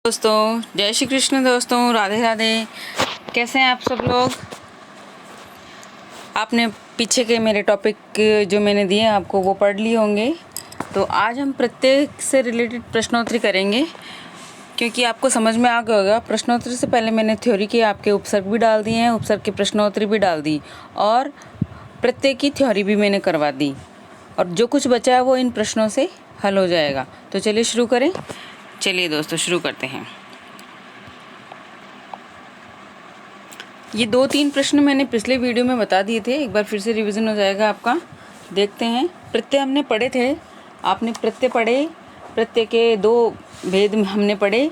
दोस्तों जय श्री कृष्ण। दोस्तों राधे राधे। कैसे हैं आप सब लोग? आपने पीछे के मेरे टॉपिक जो मैंने दिए आपको वो पढ़ लिए होंगे। तो आज हम प्रत्येक से रिलेटेड प्रश्नोत्तरी करेंगे, क्योंकि आपको समझ में आ गया होगा। प्रश्नोत्तरी से पहले मैंने थ्योरी के आपके उपसर्ग भी डाल दिए हैं, उपसर्ग की प्रश्नोत्तरी भी डाल दी और प्रत्येक की थ्योरी भी मैंने करवा दी, और जो कुछ बचा है वो इन प्रश्नों से हल हो जाएगा। तो चलिए शुरू करें। चलिए दोस्तों शुरू करते हैं। ये 2-3 प्रश्न मैंने पिछले वीडियो में बता दिए थे, एक बार फिर से रिवीजन हो जाएगा आपका। देखते हैं। प्रत्यय हमने पढ़े थे, आपने प्रत्यय पढ़े। प्रत्यय के 2 भेद हमने पढ़े,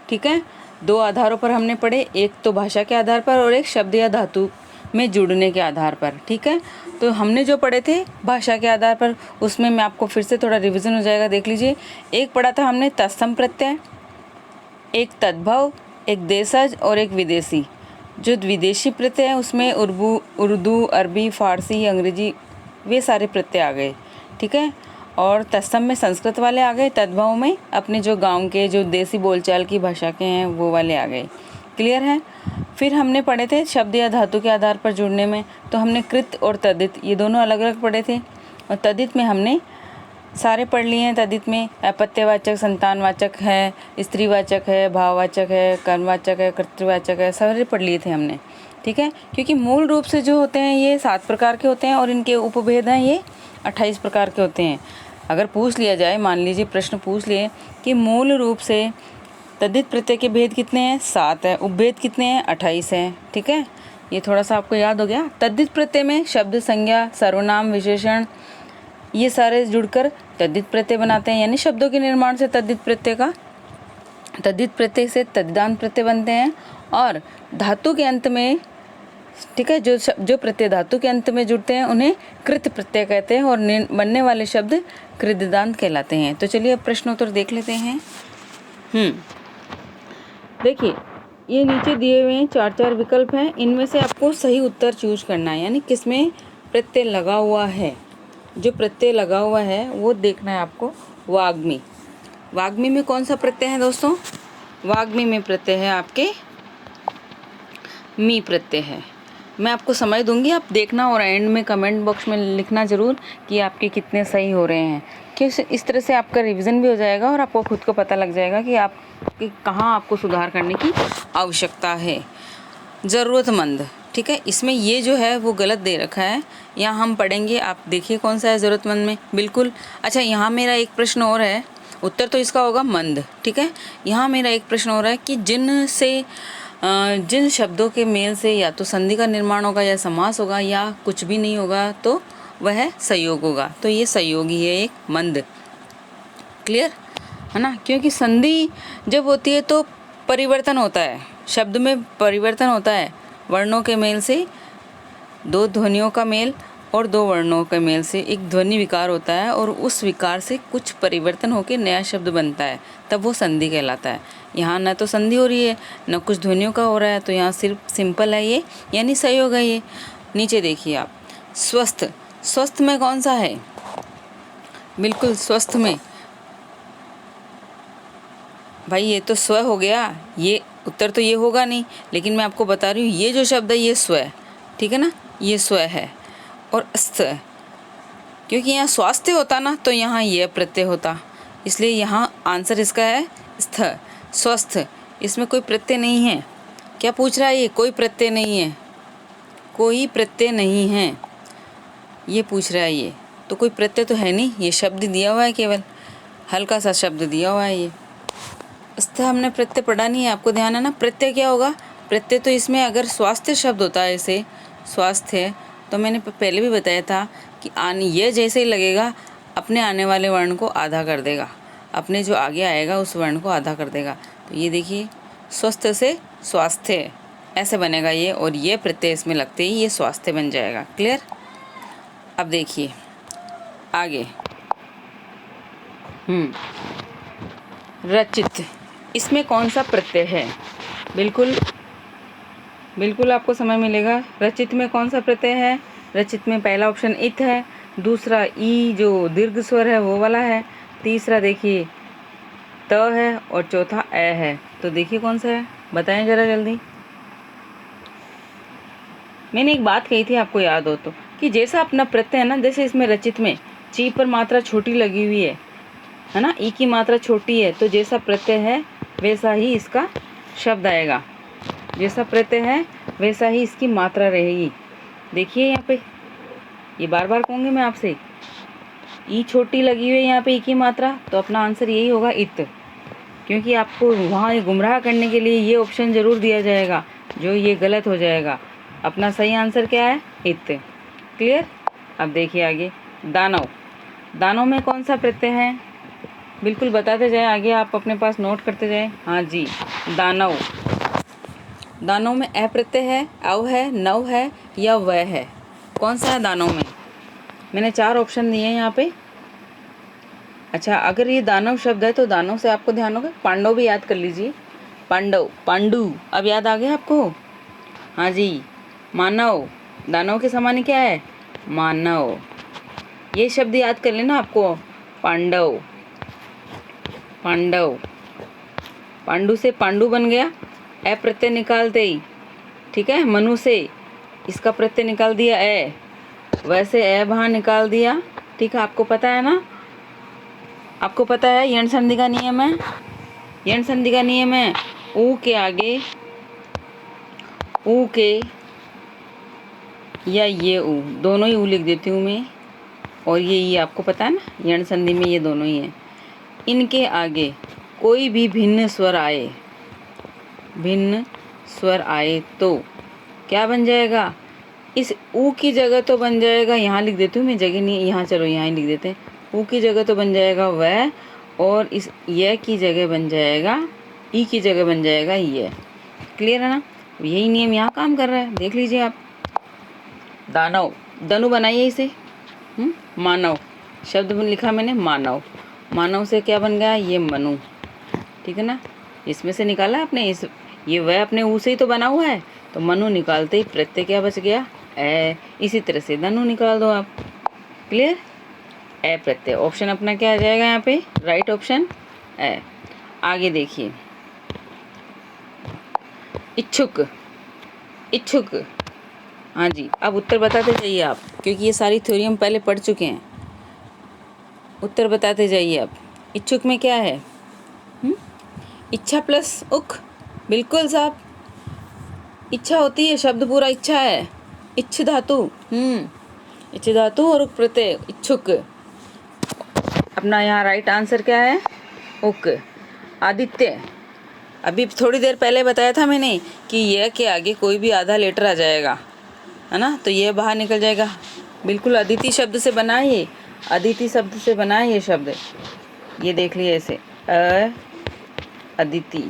ठीक है। 2 आधारों पर हमने पढ़े, एक तो भाषा के आधार पर और एक शब्द या धातु में जुड़ने के आधार पर, ठीक है। तो हमने जो पढ़े थे भाषा के आधार पर, उसमें मैं आपको फिर से थोड़ा रिवीजन हो जाएगा, देख लीजिए। एक पढ़ा था हमने तत्सम प्रत्यय, एक तद्भव, एक देशज और एक विदेशी। जो विदेशी प्रत्यय हैं उसमें उर्दू, अरबी, फारसी, अंग्रेजी, वे सारे प्रत्यय आ गए, ठीक है। और तत्सम में संस्कृत वाले आ गए, तद्भव में अपने जो गांव के जो देसी बोलचाल की भाषा के हैं वो वाले आ गए। क्लियर है। फिर हमने पढ़े थे शब्द या धातु के आधार पर जुड़ने में, तो हमने कृत और तद्धित ये दोनों अलग अलग पढ़े थे। और तद्धित में हमने सारे पढ़ लिए हैं। तद्धित में अपत्यवाचक, संतानवाचक है, स्त्रीवाचक है, भाववाचक है, कर्मवाचक है, कर्तृवाचक है, सारे पढ़ लिए थे हमने, ठीक है। क्योंकि मूल रूप से जो होते हैं ये 7 प्रकार के होते हैं और इनके उपभेद हैं ये 28 प्रकार के होते हैं। अगर पूछ लिया जाए, मान लीजिए प्रश्न पूछ लिए कि मूल रूप से तद्धित प्रत्यय के भेद कितने हैं, 7 है, उपभेद कितने हैं, 28 हैं, ठीक है। ये थोड़ा सा आपको याद हो गया। तद्धित प्रत्यय में शब्द, संज्ञा, सर्वनाम, विशेषण ये सारे जुड़कर तद्धित प्रत्यय बनाते हैं, यानी शब्दों के निर्माण से तद्धित प्रत्यय से तद्धितांत प्रत्यय बनते हैं। और धातु के अंत में, ठीक है, जो प्रत्यय धातु के अंत में जुड़ते हैं उन्हें कृत प्रत्यय कहते हैं और बनने वाले शब्द कृददांत कहलाते हैं। तो चलिए अब प्रश्नोत्तर देख लेते हैं। देखिए, ये नीचे दिए हुए 4 विकल्प हैं, इनमें से आपको सही उत्तर चूज करना है, यानी किसमें प्रत्यय लगा हुआ है। जो प्रत्यय लगा हुआ है वो देखना है आपको। वाग्मी, वाग्मी में कौन सा प्रत्यय है दोस्तों? वाग्मी में प्रत्यय है आपके मी प्रत्यय है। मैं आपको समझ दूंगी, आप देखना और एंड में कमेंट बॉक्स में लिखना ज़रूर कि आपके कितने सही हो रहे हैं, कि इस तरह से आपका रिवीजन भी हो जाएगा और आपको खुद को पता लग जाएगा कि आप कहाँ आपको सुधार करने की आवश्यकता है। ज़रूरतमंद, ठीक है, इसमें ये जो है वो गलत दे रखा है। यहाँ हम पढ़ेंगे, आप देखिए कौन सा है ज़रूरतमंद में। बिल्कुल। अच्छा, यहाँ मेरा एक प्रश्न और है, उत्तर तो इसका होगा मंद, ठीक है। यहाँ मेरा एक प्रश्न हो रहा है कि जिन शब्दों के मेल से या तो संधि का निर्माण होगा या समास होगा या कुछ भी नहीं होगा तो वह संयोग होगा। तो ये संयोगी है एक मंद। क्लियर है ना। क्योंकि संधि जब होती है तो परिवर्तन होता है, शब्द में परिवर्तन होता है। वर्णों के मेल से 2 ध्वनियों का मेल और 2 वर्णों के मेल से एक ध्वनि विकार होता है, और उस विकार से कुछ परिवर्तन होकर नया शब्द बनता है, तब वो संधि कहलाता है। यहाँ न तो संधि हो रही है न कुछ ध्वनियों का हो रहा है, तो यहाँ सिर्फ सिंपल है ये, यानी संयोग है ये। नीचे देखिए आप, स्वस्थ, स्वस्थ में कौन सा है? बिल्कुल स्वस्थ में भाई ये तो स्व हो गया, ये उत्तर तो ये होगा नहीं, लेकिन मैं आपको बता रही हूँ ये जो शब्द है ये स्व है, ठीक है ना, ये स्व है। और स्थ, क्योंकि यहाँ स्वास्थ्य होता ना तो यहाँ ये प्रत्यय होता, इसलिए यहाँ आंसर इसका है स्थ, स्वस्थ। इसमें कोई प्रत्यय नहीं है। क्या पूछ रहा है ये? कोई प्रत्यय नहीं है, कोई प्रत्यय नहीं है, ये पूछ रहा है ये। तो कोई प्रत्यय तो है नहीं, ये शब्द दिया हुआ है, केवल हल्का सा शब्द दिया हुआ है ये। स्थ हमने प्रत्यय पढ़ा नहीं है, आपको ध्यान है ना। प्रत्यय क्या होगा? प्रत्यय तो इसमें अगर स्वास्थ्य शब्द होता है, ऐसे स्वास्थ्य, तो मैंने पहले भी बताया था कि ये जैसे ही लगेगा अपने आने वाले वर्ण को आधा कर देगा, अपने जो आगे आएगा उस वर्ण को आधा कर देगा। तो ये देखिए, स्वस्थ से स्वास्थ्य ऐसे बनेगा ये, और ये प्रत्यय इसमें लगते ही ये स्वास्थ्य बन जाएगा। क्लियर। अब देखिए आगे, रचित, इसमें कौन सा प्रत्यय है? बिल्कुल आपको समय मिलेगा। रचित में कौन सा प्रत्यय है? रचित में पहला ऑप्शन इत है, दूसरा ई जो दीर्घ स्वर है वो वाला है, तीसरा देखिए त है और चौथा ए है। तो देखिए कौन सा है, बताएं ज़रा जल्दी। मैंने एक बात कही थी, आपको याद हो तो, कि जैसा अपना प्रत्यय है ना, जैसे इसमें रचित में ची पर मात्रा छोटी लगी हुई है ना, ई की मात्रा छोटी है, तो जैसा प्रत्यय है वैसा ही इसका शब्द आएगा। जैसा प्रत्यय है वैसा ही इसकी मात्रा रहेगी। देखिए यहाँ पे, ये बार बार कहूँगी मैं आपसे, ई छोटी लगी हुई है यहाँ पे ई की मात्रा, तो अपना आंसर यही होगा इत। क्योंकि आपको वहाँ ये गुमराह करने के लिए ये ऑप्शन ज़रूर दिया जाएगा, जो ये गलत हो जाएगा। अपना सही आंसर क्या है, इत। क्लियर। अब देखिए आगे, दानव। दानव में कौन सा प्रत्यय है, बिल्कुल बताते जाए आगे, आप अपने पास नोट करते जाए। हाँ जी, दानव। दानव में ए प्रत्यय है, अव है, नव है या वह है, कौन सा है दानव में। मैंने 4 ऑप्शन दिए हैं यहाँ पे। अच्छा, अगर ये दानव शब्द है तो दानव से आपको ध्यान होगा, पांडव भी याद कर लीजिए। पांडव, पांडु, अब याद आ गया आपको। हाँ जी, मानव। दानव के समान क्या है, मानव। ये शब्द याद कर लेना आपको, पांडव। पांडव, पांडु से पांडु बन गया, ए प्रत्यय निकालते ही, ठीक है। मनु से इसका प्रत्यय निकाल दिया ए, वैसे ए वहाँ निकाल दिया, ठीक है। आपको पता है ना, आपको पता है यण संधि का नियम है। यण संधि का नियम है, ऊ के आगे ऊ के या ये ऊ, दोनों ही ऊ लिख देती हूँ मैं, और ये ई आपको पता है ना, यण संधि में ये दोनों ही है। इनके आगे कोई भी भिन्न स्वर आए, भिन्न स्वर आए तो क्या बन जाएगा, इस ऊ की जगह तो बन जाएगा, यहाँ लिख देती हूँ मैं, जगह नहीं यहाँ, चलो यहाँ ही लिख देते हैं। ऊ की जगह तो बन जाएगा वह, और इस ये की जगह बन जाएगा, ई की जगह बन जाएगा ये। क्लियर है ना, यही नियम यहाँ काम कर रहा है, देख लीजिए आप। दानव, दनु बनाइए इसे, मानव शब्द लिखा मैंने, मानव। मानव से क्या बन गया, ये मनु, ठीक है ना। इसमें से निकाला आपने, इस ये वह अपने ऊ से ही तो बना हुआ है, तो मनु निकालते ही प्रत्यय क्या बच गया, ए। इसी तरह से धनु निकाल दो आप। क्लियर, ए प्रत्यय। ऑप्शन अपना क्या आ जाएगा यहाँ पे, राइट ऑप्शन ए। आगे देखिए, इच्छुक। इच्छुक, हाँ जी, अब उत्तर बताते जाइए आप, क्योंकि ये सारी थ्योरी हम पहले पढ़ चुके हैं। उत्तर बताते जाइए आप। इच्छुक में क्या है, इच्छा प्लस उक, बिल्कुल साहब। इच्छा होती है, शब्द पूरा इच्छा है, इच्छ धातु, इच्छ धातु और उक प्रत्यय, इच्छुक। अपना यहाँ राइट आंसर क्या है, उक। आदित्य, अभी थोड़ी देर पहले बताया था मैंने कि यह के आगे कोई भी आधा लेटर आ जाएगा, है ना, तो यह बाहर निकल जाएगा। बिल्कुल अदिति शब्द से बना है ये, अदिति शब्द से बना है ये शब्द। ये देख लिए ऐसे, अदिति।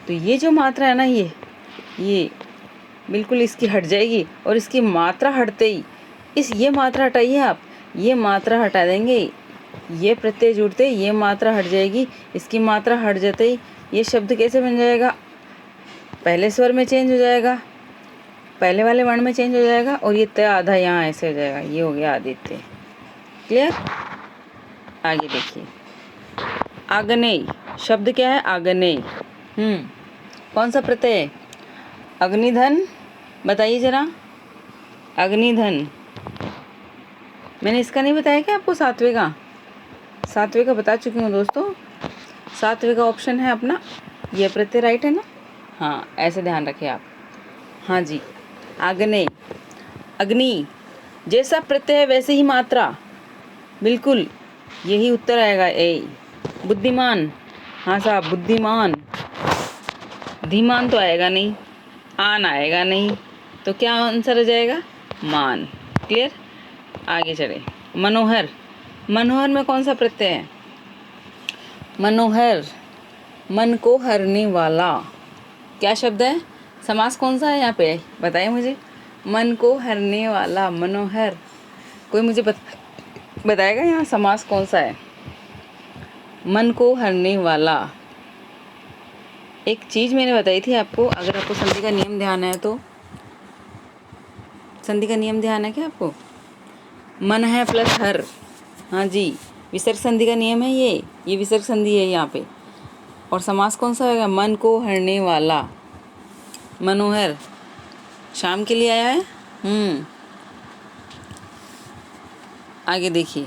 तो ये जो मात्रा है ना, ये बिल्कुल इसकी हट जाएगी, और इसकी मात्रा हटते ही, ये मात्रा हटाइए आप, ये मात्रा हटा देंगे, ये प्रत्यय जुड़ते ही ये मात्रा हट जाएगी। इसकी मात्रा हट जाते ही ये शब्द कैसे बन जाएगा, पहले स्वर में चेंज हो जाएगा, पहले वाले वर्ण में चेंज हो जाएगा, और ये त आधा यहाँ ऐसे हो जाएगा, ये हो गया आदित्य। क्लियर। आगे देखिए, आग्नेय शब्द क्या है, आग्नेय, कौन सा प्रत्यय है, अग्निधन, बताइए जरा। अग्निधन, मैंने इसका नहीं बताया क्या आपको, सातवें का, सातवें का बता चुकी हूँ दोस्तों। सातवें का ऑप्शन है अपना ये प्रत्यय, राइट है ना, हाँ ऐसे ध्यान रखें आप। हाँ जी, आग्नेय। अग्नि, जैसा प्रत्यय है वैसे ही मात्रा, बिल्कुल यही उत्तर आएगा ए। बुद्धिमान, हाँ साहब बुद्धिमान। धीमान तो आएगा नहीं, आन आएगा नहीं, तो क्या आंसर हो जाएगा, मान। क्लियर। आगे चले, मनोहर। मनोहर में कौन सा प्रत्यय है, मनोहर, मन को हरने वाला, क्या शब्द है, समास कौन सा है यहाँ पे, बताइए मुझे। मन को हरने वाला, मनोहर। कोई मुझे बताएगा यहाँ समास कौन सा है, मन को हरने वाला। एक चीज़ मैंने बताई थी आपको, अगर आपको संधि का नियम ध्यान है तो, संधि का नियम ध्यान है क्या आपको, मन है प्लस हर, हाँ जी, विसर्ग संधि का नियम है ये विसर्ग संधि है यहाँ पे। और समास कौन सा होगा? मन को हरने वाला। मनोहर शाम के लिए आया है। आगे देखिए,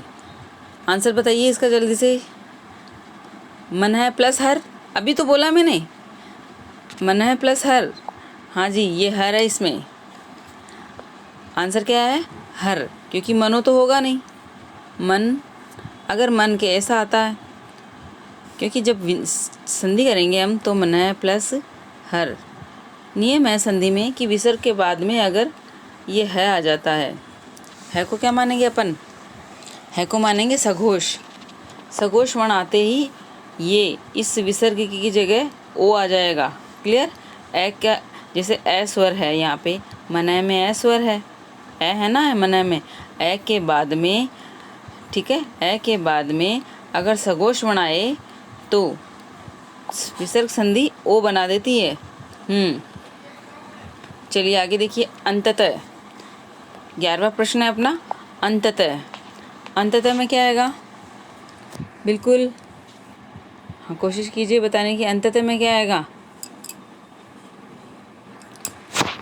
आंसर बताइए इसका जल्दी से। मन है प्लस हर, अभी तो बोला मैंने, मन है प्लस हर। हाँ जी, ये हर है, इसमें आंसर क्या है? हर, क्योंकि मनो तो होगा नहीं। मन, अगर मन के ऐसा आता है, क्योंकि जब संधि करेंगे हम तो मन है प्लस हर। नियम है संधि में कि विसर्ग के बाद में अगर ये है आ जाता है को क्या मानेंगे अपन? है को मानेंगे सघोष। सघोष वर्ण आते ही ये इस विसर्ग की जगह ओ आ जाएगा। क्लियर? ए क्या, जैसे ए स्वर है यहाँ पे, मनय में ए स्वर है, ए है ना, मनय में ए के बाद में, ठीक है, ए के बाद में अगर सघोष वर्ण आए तो विसर्ग संधि ओ बना देती है। चलिए आगे देखिए, अंततः 11वां प्रश्न है अपना। अंततः में क्या आएगा? बिल्कुल हाँ, कोशिश कीजिए बताने की, अंततः में क्या आएगा?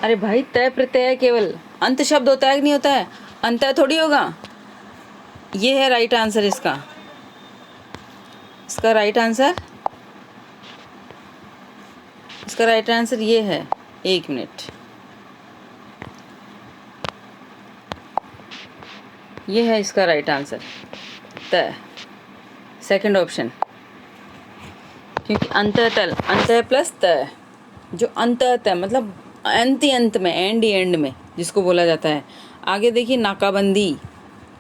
अरे भाई, तय प्रत्यय है, केवल अंत शब्द होता है कि नहीं होता है? अंतः थोड़ी होगा। ये है राइट आंसर इसका राइट आंसर, इसका राइट आंसर ये है। 1 मिनट, ये है इसका राइट आंसर, त, सेकंड ऑप्शन। क्योंकि अंत प्लस त, जो अंत मतलब अंत में, एंड में जिसको बोला जाता है। आगे देखिए, नाकाबंदी।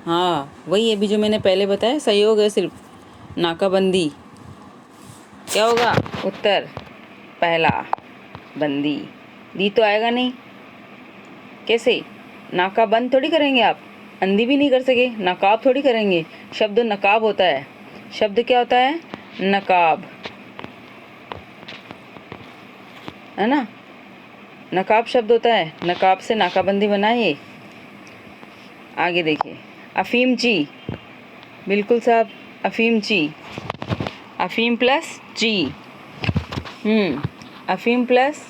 हाँ, वही अभी जो मैंने पहले बताया, सहयोग है सिर्फ। नाकाबंदी क्या होगा? उत्तर पहला, बंदी। दी तो आएगा नहीं, कैसे? नाका बंद थोड़ी करेंगे आप, अंधी भी नहीं कर सके, नकाब थोड़ी करेंगे। शब्द नकाब होता है। शब्द क्या होता है? नकाब, है ना, नकाब शब्द होता है। नकाब से नाकाबंदी बनाइए। आगे देखिए, अफीमची। बिल्कुल साहब, अफीमची, अफीम प्लस ची। अफीम प्लस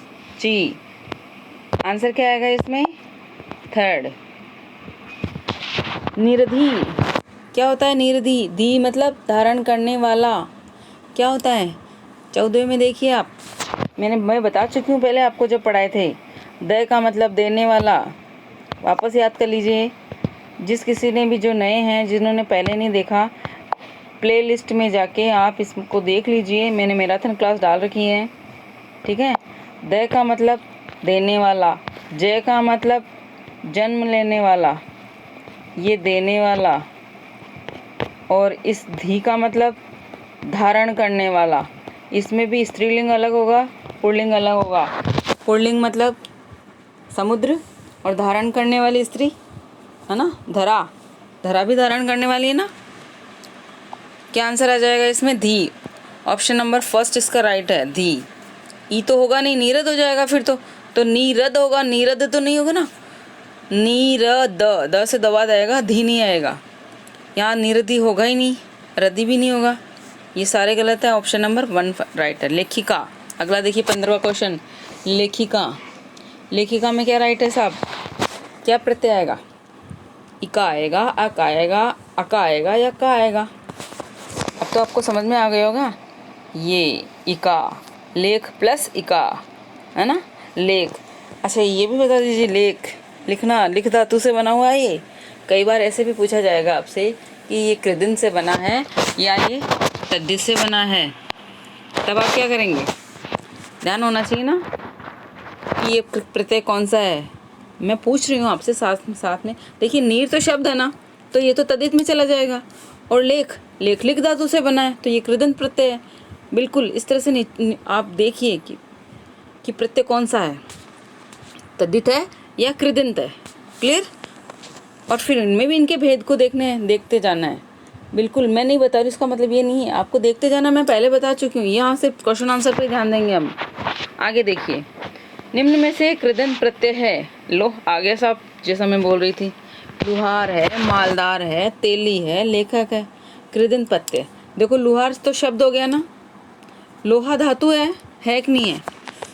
ची, आंसर क्या आएगा इसमें? थर्ड। निरधि क्या होता है? निरधि, धी मतलब धारण करने वाला। क्या होता है? 14वें में देखिए आप, मैं बता चुकी हूँ पहले आपको जब पढ़ाए थे। द का मतलब देने वाला, वापस याद कर लीजिए। जिस किसी ने भी, जो नए हैं, जिन्होंने पहले नहीं देखा, प्लेलिस्ट में जाके आप इसको देख लीजिए। मैंने मैराथन क्लास डाल रखी है, ठीक है। द का मतलब देने वाला, जय का मतलब जन्म लेने वाला, ये देने वाला, और इस धी का मतलब धारण करने वाला। इसमें भी स्त्रीलिंग अलग होगा, पुल्लिंग अलग होगा। पुल्लिंग मतलब समुद्र, और धारण करने वाली स्त्री, है ना, धरा। धरा भी धारण करने वाली है ना। क्या आंसर आ जाएगा इसमें? धी। ऑप्शन नंबर फर्स्ट इसका राइट है, धी। ई तो होगा नहीं, नीरद हो जाएगा फिर तो नीरद होगा, नीरद तो नहीं होगा ना। नीरद, द से दबाद आएगा, धी नहीं आएगा। यहाँ निरधि होगा ही नहीं, रद्दी भी नहीं होगा। ये सारे गलत है। ऑप्शन नंबर 1 राइट है। लेखिका, अगला देखिए 15वां क्वेश्चन। लेखिका, लेखिका में क्या राइट है साहब? क्या प्रत्यय आएगा? इका आएगा, अक आएगा, अका आएगा या का आएगा? अब तो आपको समझ में आ गया होगा। ये इका, लेख प्लस इका, है ना, लेख। अच्छा, ये भी बता दीजिए, लेख लिखना, लिख धातु से बना हुआ है ये। कई बार ऐसे भी पूछा जाएगा आपसे कि ये कृदंत से बना है या ये तद्धित से बना है, तब आप क्या करेंगे? ध्यान होना चाहिए ना कि ये प्रत्यय कौन सा है। मैं पूछ रही हूँ आपसे साथ में। देखिए, नीर तो शब्द है ना, तो ये तो तद्धित में चला जाएगा। और लेख, लेख लिख धातु से बना है, तो ये कृदंत प्रत्यय है। बिल्कुल इस तरह से आप देखिए कि प्रत्यय कौन सा है, तद्धित है या कृदंत है। क्लियर? और फिर इनमें भी इनके भेद को देखते जाना है। बिल्कुल मैं नहीं बता रही, इसका मतलब ये नहीं है आपको देखते जाना, मैं पहले बता चुकी हूँ। यहाँ से क्वेश्चन आंसर पे ध्यान देंगे हम। आगे देखिए, निम्न में से कृदंत प्रत्यय है। लो आ गया साहब, जैसा मैं बोल रही थी। लुहार है, मालदार है, तेली है, लेखक है। कृदंत प्रत्यय। देखो लुहार तो शब्द हो गया ना, लोहा धातु है कि नहीं है?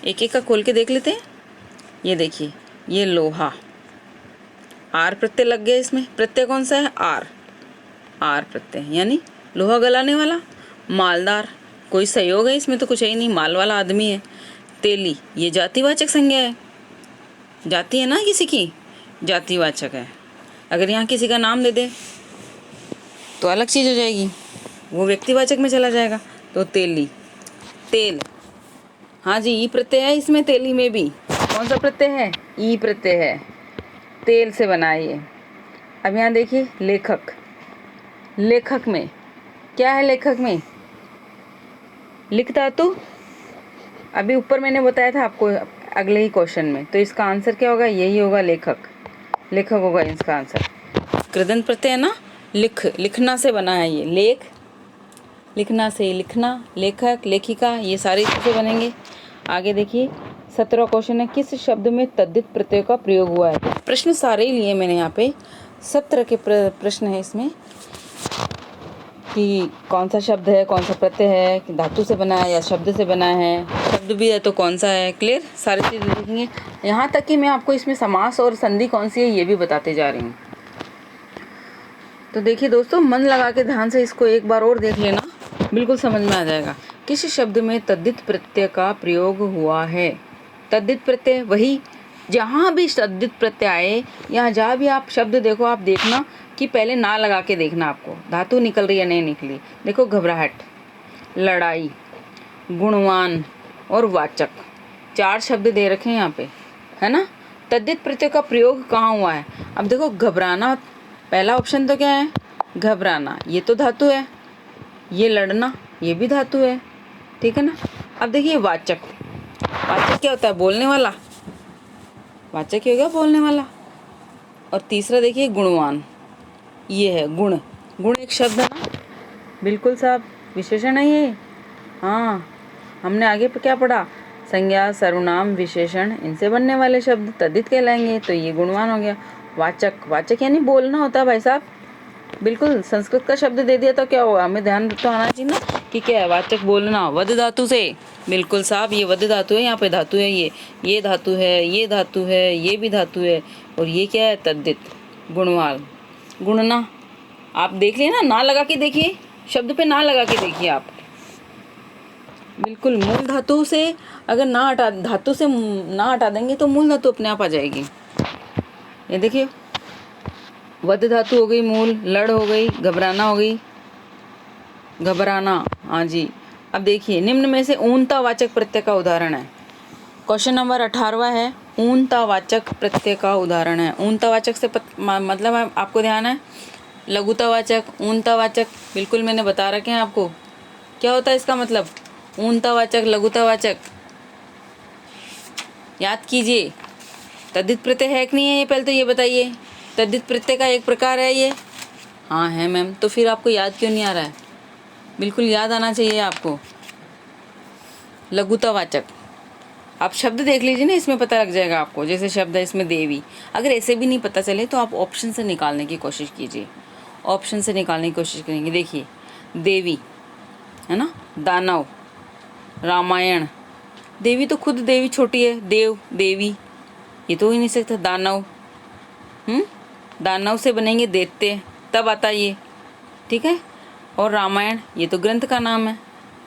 एक एक का खोल के देख लेते हैं। ये देखिए, ये लोहा, आर प्रत्यय लग गया इसमें। प्रत्यय कौन सा है? आर। आर प्रत्यय यानी लोहा गलाने वाला। मालदार, कोई सहयोग है इसमें तो कुछ है ही नहीं, माल वाला आदमी है। तेली, ये जातिवाचक संज्ञा है, जाति है ना किसी की, जातिवाचक है। अगर यहाँ किसी का नाम दे दे तो अलग चीज़ हो जाएगी, वो व्यक्तिवाचक में चला जाएगा। तो तेली, तेल, हाँ जी, ई प्रत्यय है इसमें। तेली में भी कौन सा प्रत्यय है? ई प्रत्यय है, तेल से बना है ये। अब यहाँ देखिए लेखक, लेखक में क्या है? लेखक में लिख धातु। अभी ऊपर मैंने बताया था आपको अगले ही क्वेश्चन में, तो इसका आंसर क्या होगा? यही होगा, लेखक। लेखक होगा इसका आंसर। कृदंत प्रत्यय है ना, लिखना से बना है ये। लेख, लिखना से लिखना, लेखक, लेखिका, ये सारे से बनेंगे। आगे देखिए 17वां क्वेश्चन है, किस शब्द में तद्धित प्रत्यय का प्रयोग हुआ है? प्रश्न सारे ही लिए मैंने यहाँ पे, सब तरह के प्रश्न है इसमें कि कौन सा शब्द है, कौन सा प्रत्यय है, कि धातु से बना है या शब्द से बना है, शब्द भी है तो कौन सा है। क्लियर, सारी चीज़ देखेंगे। यहाँ तक कि मैं आपको इसमें समास और संधि कौन सी है ये भी बताते जा रही हूँ। तो देखिए दोस्तों, मन लगा के ध्यान से इसको एक बार और देख लेना, बिल्कुल समझ में आ जाएगा। किस शब्द में तद्धित प्रत्यय का प्रयोग हुआ है? तद्धित प्रत्यय वही, जहाँ भी तद्धित प्रत्यय आए या जहाँ भी आप शब्द देखो, आप देखना कि पहले ना लगा के देखना आपको धातु निकल रही है नहीं निकली। देखो घबराहट, लड़ाई, गुणवान और वाचक, 4 शब्द दे रखे हैं यहाँ पे, है ना। तद्धित प्रत्यय का प्रयोग कहाँ हुआ है? अब देखो घबराना, पहला ऑप्शन तो क्या है? घबराना, ये तो धातु है। ये लड़ना, ये भी धातु है, ठीक है ना। अब देखिए वाचक, वाचक क्या होता है? बोलने वाला, वाचक क्या होगा? बोलने वाला। और तीसरा देखिए गुणवान, ये है गुण, गुण एक शब्द है ना, बिल्कुल साहब, विशेषण है ये। हाँ, हमने आगे पे क्या पढ़ा? संज्ञा, सर्वनाम, विशेषण, इनसे बनने वाले शब्द तद्धित कहलाएंगे, तो ये गुणवान हो गया। वाचक, वाचक यानी बोलना होता है भाई साहब, बिल्कुल। संस्कृत का शब्द दे दिया तो क्या होगा? हमें ध्यान तो आना चाहिए ना कि क्या है? वाचक बोलना, वद धातु से, बिल्कुल साहब, ये वद धातु है, यहाँ पे धातु है, ये धातु है, ये धातु है, ये भी धातु है, और ये क्या है? तद्धित, गुणवान, गुणना। आप देख लिए ना लगा के देखिए, शब्द पे ना लगा के देखिए आप, बिल्कुल। मूल धातु से अगर धातु से ना हटा देंगे तो मूल धातु अपने आप आ जाएगी। ये देखिए, वध धातु हो गई मूल, लड़ हो गई, घबराना हो गई, घबराना, हाँ जी। अब देखिए निम्न में से ऊनतावाचक प्रत्यय का उदाहरण है। क्वेश्चन नंबर 18वां है, ऊनतावाचक प्रत्यय का उदाहरण है। ऊनतावाचक से मतलब आपको ध्यान है, लघुतावाचक, ऊनतावाचक, बिल्कुल मैंने बता रखे हैं आपको क्या होता है इसका मतलब। ऊनतावाचक, लघुतावाचक, याद कीजिए। तद्धित प्रत्यय है कि नहीं है ये पहले तो ये बताइए। तद्धित प्रत्यय का एक प्रकार है ये? हाँ है मैम, तो फिर आपको याद क्यों नहीं आ रहा है? बिल्कुल याद आना चाहिए आपको। लघुतावाचक, आप शब्द देख लीजिए ना, इसमें पता लग जाएगा आपको। जैसे शब्द है इसमें देवी, अगर ऐसे भी नहीं पता चले तो आप ऑप्शन से निकालने की कोशिश कीजिए, ऑप्शन से निकालने की कोशिश करेंगे। देखिए देवी है ना, दानव, रामायण, देवी तो खुद देवी छोटी है, देव, देवी, ये तो हो ही नहीं सकता। दानव, दानव से बनेंगे दैत्य, तब आता ये, ठीक है। और रामायण, ये तो ग्रंथ का नाम है।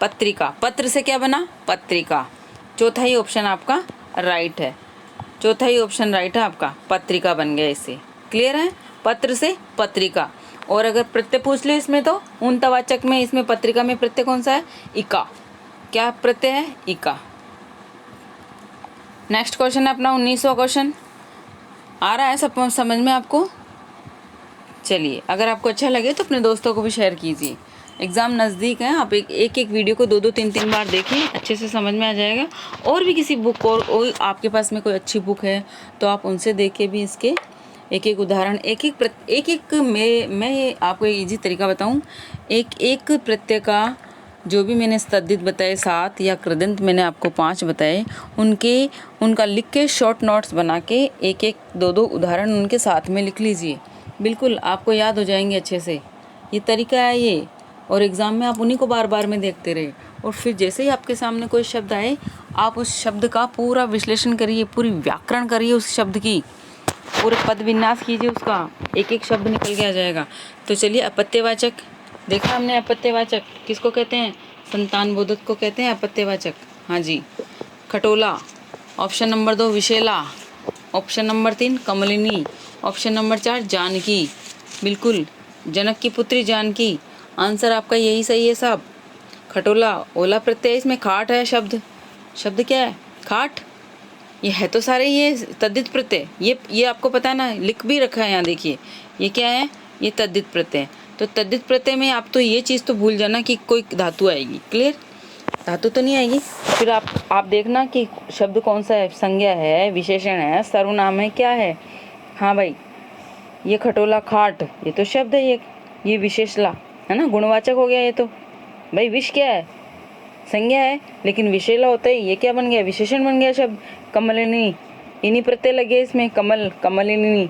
पत्रिका, पत्र से क्या बना? पत्रिका। चौथा ही ऑप्शन आपका राइट है, चौथा ही ऑप्शन राइट है आपका, पत्रिका बन गया इससे। क्लियर है? पत्र से पत्रिका। और अगर प्रत्यय पूछ ले इसमें तो ऊनतावाचक में, इसमें पत्रिका में प्रत्यय कौन सा है? इका। क्या प्रत्यय है? इका। नेक्स्ट क्वेश्चन है अपना 19वां क्वेश्चन। आ रहा है सब समझ में आपको? चलिए, अगर आपको अच्छा लगे तो अपने दोस्तों को भी शेयर कीजिए। एग्ज़ाम नज़दीक है, आप एक वीडियो को 2-2 3-3 बार देखिए, अच्छे से समझ में आ जाएगा। और भी किसी बुक और आपके पास में कोई अच्छी बुक है तो आप उनसे देख के भी इसके एक एक उदाहरण, एक मैं आपको एक ईजी तरीका बताऊं। एक प्रत्यय का जो भी मैंने तद्धित बताए 7 या कृदंत मैंने आपको 5 बताए, उनका लिख के शॉर्ट नोट्स बना के एक 2-2 उदाहरण उनके साथ में लिख लीजिए, बिल्कुल आपको याद हो जाएंगे अच्छे से। ये तरीका है ये, और एग्ज़ाम में आप उन्हीं को बार बार में देखते रहे, और फिर जैसे ही आपके सामने कोई शब्द आए आप उस शब्द का पूरा विश्लेषण करिए, पूरी व्याकरण करिए उस शब्द की, पूरे पद विन्यास कीजिए उसका, एक एक शब्द निकल के आ जाएगा। तो चलिए, अपत्यवाचक देखा हमने। अपत्यवाचक किसको कहते हैं? संतान बोधक को कहते हैं अपत्यवाचक। हाँ जी। खटोला, ऑप्शन नंबर 2 विशेला, ऑप्शन नंबर 3 कमलिनी, ऑप्शन नंबर 4 जानकी। बिल्कुल, जनक की पुत्री जानकी, आंसर आपका यही सही है साहब। खटोला, ओला प्रत्यय, इसमें खाट है शब्द। शब्द क्या है? खाट। ये है तो सारे ये तद्धित प्रत्यय, ये आपको पता है ना, लिख भी रखा है यहाँ, देखिए ये क्या है, ये तद्धित प्रत्यय। तो तद्धित प्रत्यय में आप तो ये चीज़ तो भूल जाना कि कोई धातु आएगी। क्लियर? धातु तो नहीं आएगी। फिर आप देखना कि शब्द कौन सा है, संज्ञा है, विशेषण है, सर्वनाम है, क्या है। हाँ भाई, ये खटोला खाट, ये तो शब्द है, ये विशेषला है ना, गुणवाचक हो गया ये तो। भाई विश क्या है? संज्ञा है, लेकिन विशेला होता है, ये क्या बन गया? विशेषण बन गया शब्द। कमलिनी, इन्हीं प्रत्यय लगे इसमें, कमल, कमलिनी।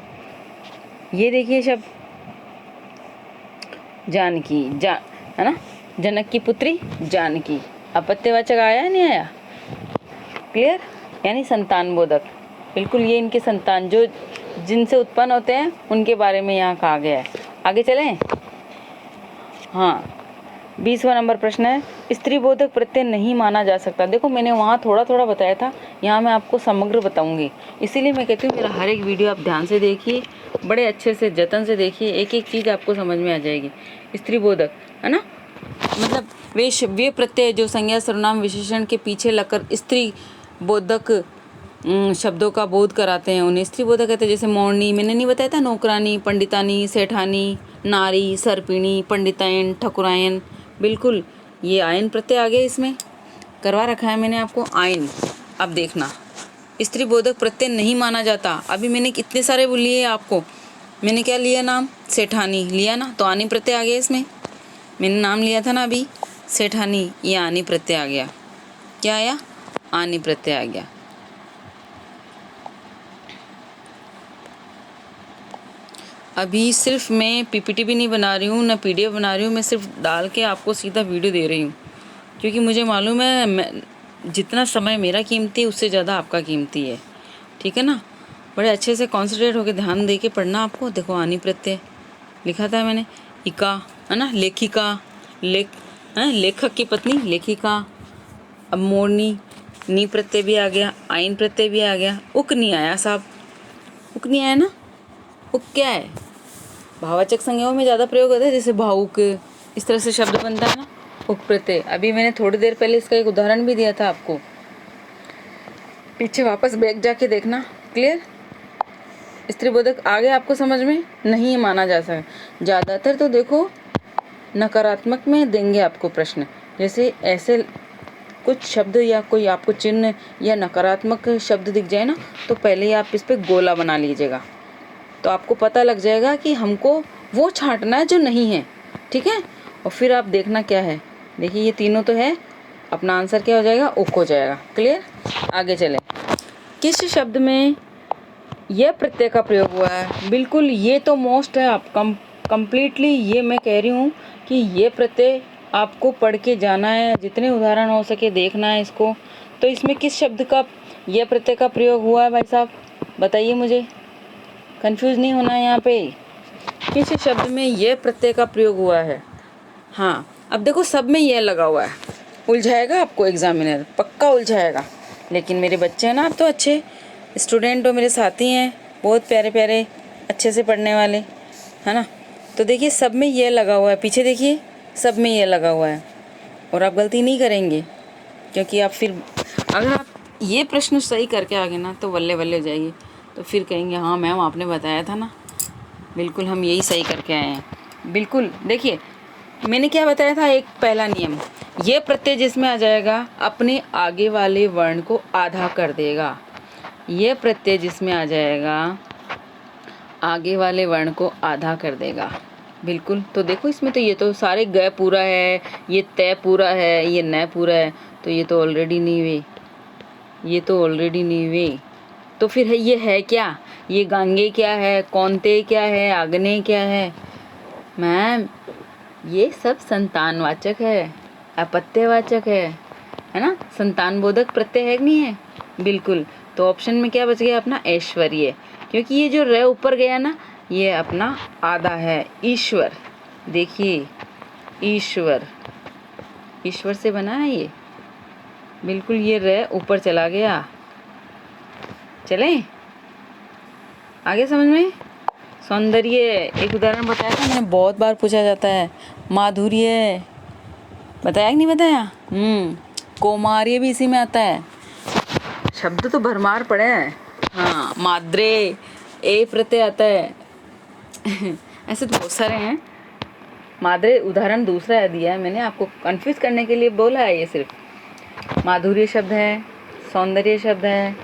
ये देखिए शब्द जानकी, है ना, जनक की पुत्री जानकी। अपत्यवाचक आया है, नहीं आया? क्लियर? यानी संतान बोधक। बिल्कुल, ये इनके संतान जो जिनसे उत्पन्न होते हैं उनके बारे में यहाँ कहा गया है। आगे चलें। हाँ, 20वां नंबर प्रश्न है, स्त्री बोधक प्रत्यय नहीं माना जा सकता। देखो, मैंने वहाँ थोड़ा थोड़ा बताया था, यहाँ मैं आपको समग्र बताऊंगी। इसीलिए मैं कहती हूँ मेरा हर एक वीडियो आप ध्यान से देखिए, बड़े अच्छे से जतन से देखिए, एक एक चीज़ आपको समझ में आ जाएगी। स्त्री बोधक है ना, मतलब वे प्रत्यय जो संज्ञा सर्वनाम विशेषण के पीछे लगकर स्त्री बोधक शब्दों का बोध कराते हैं, उन्हें स्त्री बोधक कहते हैं। जैसे मोरनी, मैंने नहीं बताया था, नौकरानी, पंडितानी, सेठानी, नारी, सर्पिणी, पंडितायन, ठकुरायन। बिल्कुल, ये आयन प्रत्यय आ गए, इसमें करवा रखा है मैंने आपको आयन। अब देखना, स्त्री बोधक प्रत्यय नहीं माना जाता। अभी मैंने कितने सारे लिए आपको, मैंने क्या लिया नाम? सेठानी लिया ना, तो आनी प्रत्यय आ गया इसमें। मैंने नाम लिया था ना अभी, सेठानी, ये आनी प्रत्यय आ गया। क्या आया? आनी प्रत्यय आ गया। अभी सिर्फ मैं पीपीटी भी नहीं बना रही हूँ, ना पीडीएफ बना रही हूँ, मैं सिर्फ डाल के आपको सीधा वीडियो दे रही हूँ, क्योंकि मुझे मालूम है जितना समय मेरा कीमती है उससे ज़्यादा आपका कीमती है। ठीक है ना? बड़े अच्छे से कॉन्सेंट्रेट होकर ध्यान दे के पढ़ना आपको। देखो, आनी प्रत्यय लिखा था मैंने, इका है ना, लेखिका, लेखक की पत्नी लेखिका। अब मोरनी, नी प्रत्यय भी आ गया, आइन प्रत्यय भी आ गया। उक नहीं आया साहब, उक नहीं आया ना। उक क्या है? भाववाचक संज्ञाओं में ज़्यादा प्रयोग होता है, जैसे भावुक, इस तरह से शब्द बनता है ना, उक प्रत्यय। अभी मैंने थोड़ी देर पहले इसका एक उदाहरण भी दिया था आपको, पीछे वापस बैक जाके देखना। क्लियर? स्त्री बोधक आ गया आपको समझ में? नहीं माना जा सकता। ज़्यादातर तो देखो नकारात्मक में देंगे आपको प्रश्न, जैसे ऐसे कुछ शब्द या कोई आपको चिन्ह या नकारात्मक शब्द दिख जाए ना, तो पहले ही आप इस पर गोला बना लीजिएगा, तो आपको पता लग जाएगा कि हमको वो छांटना है जो नहीं है। ठीक है? और फिर आप देखना क्या है, देखिए ये तीनों तो है, अपना आंसर क्या हो जाएगा? उक हो जाएगा। क्लियर? आगे चलें। किस शब्द में यह प्रत्यय का प्रयोग हुआ है? बिल्कुल, ये तो मोस्ट है, आप कंप्लीटली ये मैं कह रही हूँ कि ये प्रत्यय आपको पढ़ के जाना है, जितने उदाहरण हो सके देखना है इसको। तो इसमें किस शब्द का यह प्रत्यय का प्रयोग हुआ है भाई साहब? बताइए मुझे, कंफ्यूज नहीं होना है यहाँ पे। किस शब्द में यह प्रत्यय का प्रयोग हुआ है? हाँ, अब देखो सब में यह लगा हुआ है, उलझाएगा आपको एग्जामिनर, पक्का उलझाएगा। लेकिन मेरे बच्चे हैं ना, आप तो अच्छे स्टूडेंट हो, मेरे साथी हैं, बहुत प्यारे प्यारे अच्छे से पढ़ने वाले, है ना। तो देखिए सब में यह लगा हुआ है, पीछे देखिए सब में यह लगा हुआ है, और आप गलती नहीं करेंगे, क्योंकि आप फिर अगर आप ये प्रश्न सही करके आ गए ना तो बल्ले बल्ले हो जाएगी, तो फिर कहेंगे हाँ मैम आपने बताया था ना, बिल्कुल हम यही सही करके आए हैं। बिल्कुल, देखिए मैंने क्या बताया था, एक पहला नियम, ये प्रत्यय जिसमें आ जाएगा अपने आगे वाले वर्ण को आधा कर देगा। ये प्रत्यय जिसमें आ जाएगा आगे वाले वर्ण को आधा कर देगा। बिल्कुल, तो देखो इसमें तो ये तो सारे ग पूरा है, ये तय पूरा है, ये न पूरा है, तो ये तो ऑलरेडी नहीं हुए, ये तो ऑलरेडी नहीं हुए। तो फिर ये है क्या? ये गांगे क्या है, कौनते क्या है, आग्ने क्या है? मैम ये सब संतानवाचक है, अपत्यवाचक है ना। संतान बोधक प्रत्यय है कि नहीं है? बिल्कुल। तो ऑप्शन में क्या बच गया अपना? ऐश्वर्य, क्योंकि ये जो र ऊपर गया ना, ये अपना आधा है, ईश्वर। देखिए ईश्वर, ईश्वर से बना है ये, बिल्कुल। ये र ऊपर चला गया। चलें आगे समझ में। सौंदर्य, एक उदाहरण बताया था मैंने, बहुत बार पूछा जाता है। माधुर्य बताया कि नहीं बताया? कौमार्य भी इसी में आता है। शब्द तो भरमार पड़े हैं। हाँ, माद्रे, ए प्रत्यय आता है। ऐसे तो बहुत सारे हैं। माद्रे उदाहरण दूसरा दिया है मैंने, आपको कंफ्यूज करने के लिए बोला है ये सिर्फ। माधुर्य शब्द है, सौंदर्य शब्द है,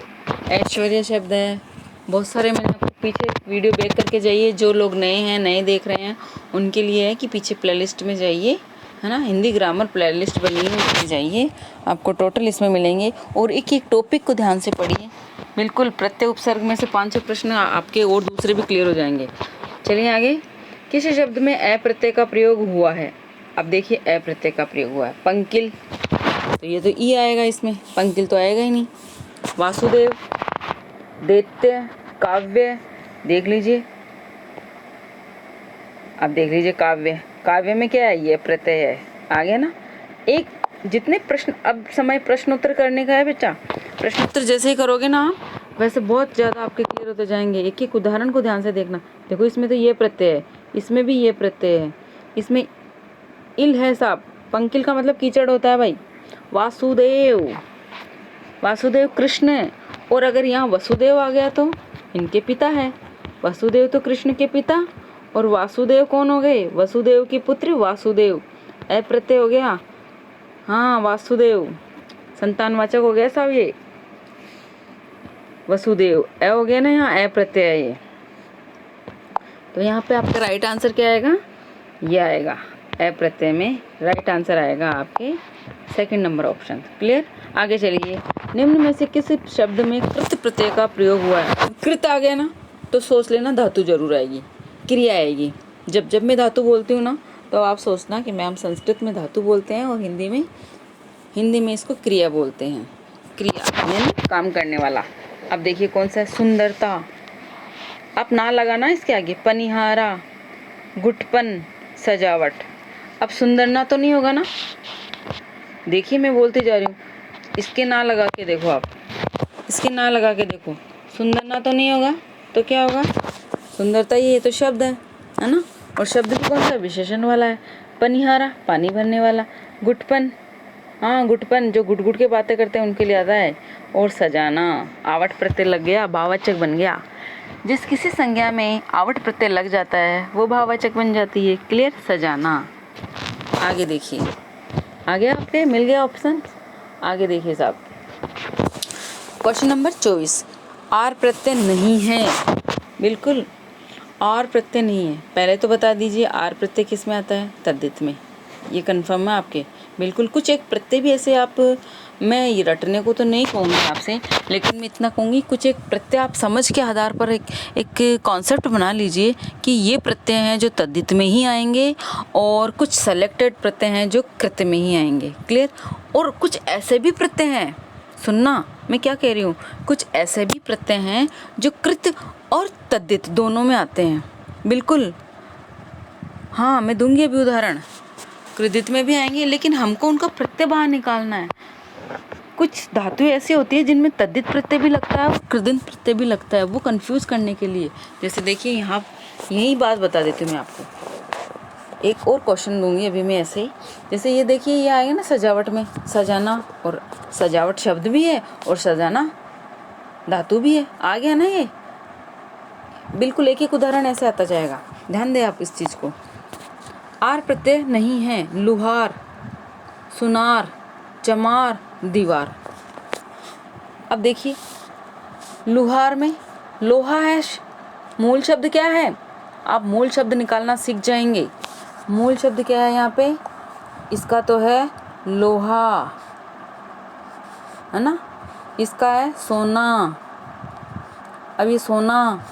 ऐश्वर्य शब्द है, बहुत सारे। मैंने आपको पीछे वीडियो बैक करके जाइए, जो लोग नए हैं, नए देख रहे हैं, उनके लिए है कि पीछे प्लेलिस्ट में जाइए, है ना, हिंदी ग्रामर प्लेलिस्ट बनी है, उसमें जाइए, आपको टोटल इसमें मिलेंगे। और एक एक टॉपिक को ध्यान से पढ़िए, बिल्कुल। प्रत्येक उपसर्ग में से 5-6 प्रश्न आपके और दूसरे भी क्लियर हो जाएंगे। चलिए आगे। किस शब्द में अ प्रत्यय का प्रयोग हुआ है? अब देखिए अ प्रत्यय का प्रयोग हुआ है। पंकिल, तो ये तो ई आएगा इसमें, पंकिल तो आएगा ही नहीं। वासुदेव, दैत्य, काव्य, देख लीजिए। अब देख लीजिए काव्य, काव्य में क्या है? ये प्रत्यय है। आ गया ना। एक जितने प्रश्न, अब समय प्रश्नोत्तर करने का है बच्चा। प्रश्नोत्तर जैसे ही करोगे ना आप, वैसे बहुत ज़्यादा आपके क्लियर होते जाएंगे। एक एक उदाहरण को ध्यान से देखना। देखो इसमें तो ये प्रत्यय है, इसमें भी ये प्रत्यय है, इसमें इल है साहब। पंकिल का मतलब कीचड़ होता है भाई। वासुदेव, वासुदेव कृष्ण। और अगर यहाँ वसुदेव आ गया तो इनके पिता है। वसुदेव तो कृष्ण के पिता, और वासुदेव कौन हो गए? वसुदेव की पुत्री वासुदेव, अ प्रत्यय हो गया। हाँ, वासुदेव संतानवाचक हो गया साहब। ये वसुदेव अ हो गया ना, यहाँ अ प्रत्यय है ये। तो यहाँ पे आपका राइट आंसर क्या आएगा? ये आएगा, अ प्रत्यय में राइट आंसर आएगा आपके सेकंड नंबर ऑप्शन। क्लियर। आगे चलिए। निम्न में से किस शब्द में कृत प्रत्यय का प्रयोग हुआ है? अब कृत आ गया ना, तो सोच लेना धातु जरूर आएगी, क्रिया आएगी। जब जब मैं धातु बोलती हूँ ना, तो आप सोचना कि मैम संस्कृत में धातु बोलते हैं और हिंदी में इसको क्रिया बोलते हैं। क्रिया यानी काम करने वाला। अब देखिए कौन सा है? सुंदरता। आप ना लगाना इसके आगे। पनिहारा, गुटपन, सजावट। अब सुंदरना तो नहीं होगा ना, देखिए मैं बोलते जा रही हूँ, इसके ना लगा के देखो आप, इसके ना लगा के देखो, सुंदरना तो नहीं होगा, तो क्या होगा? सुंदरता। ये तो शब्द है ना, और शब्द भी कौन सा? विशेषण वाला है। पनिहारा, पानी भरने वाला। गुटपन, हाँ गुटपन, जो गुट गुट के बातें करते हैं उनके लिए आता है। और सजाना, आवट प्रत्यय लग गया, भाववाचक बन गया। जिस किसी संज्ञा में आवट प्रत्यय लग जाता है वो भाववाचक बन जाती है। क्लियर। सजाना। आगे देखिए, आगे आपके मिल गया ऑप्शन। आगे देखिए साहब, क्वेश्चन नंबर 24। आर प्रत्यय नहीं है, बिल्कुल आर प्रत्यय नहीं है। पहले तो बता दीजिए आर प्रत्यय किस में आता है? तद्धित में। ये कंफर्म है आपके? बिल्कुल। कुछ एक प्रत्यय भी ऐसे आप, मैं ये रटने को तो नहीं कहूँगी आपसे, लेकिन मैं इतना कहूँगी, कुछ एक प्रत्यय आप समझ के आधार पर एक कॉन्सेप्ट बना लीजिए कि ये प्रत्यय हैं जो तद्धित में ही आएंगे, और कुछ सेलेक्टेड प्रत्यय हैं जो कृत में ही आएंगे। क्लियर। और कुछ ऐसे भी प्रत्यय हैं, सुनना मैं क्या कह रही हूँ, कुछ ऐसे भी प्रत्यय हैं जो कृत और तद्धित दोनों में आते हैं। बिल्कुल। हाँ, मैं दूंगी अभी उदाहरण। कृदित में भी आएंगे, लेकिन हमको उनका प्रत्यय बाहर निकालना है। कुछ धातु ऐसी होती है जिनमें तद्धित प्रत्यय भी लगता है और कृदित प्रत्यय भी लगता है, वो कंफ्यूज करने के लिए। जैसे देखिए यहाँ यही बात बता देती हूँ मैं आपको। एक और क्वेश्चन दूंगी अभी मैं ऐसे ही। जैसे ये देखिए, ये आएगा ना सजावट में, सजाना, और सजावट शब्द भी है और सजाना धातु भी है। आ गया ना ये? बिल्कुल एक एक उदाहरण ऐसे आता जाएगा, ध्यान दें आप इस चीज़ को। आर प्रत्यय नहीं है। लुहार, सुनार, चमार, दीवार। अब देखिए, लुहार में लोहा है, मूल शब्द क्या है? आप मूल शब्द निकालना सीख जाएंगे। मूल शब्द क्या है यहाँ पे? इसका तो है लोहा, है ना, इसका है सोना। अब ये सोना,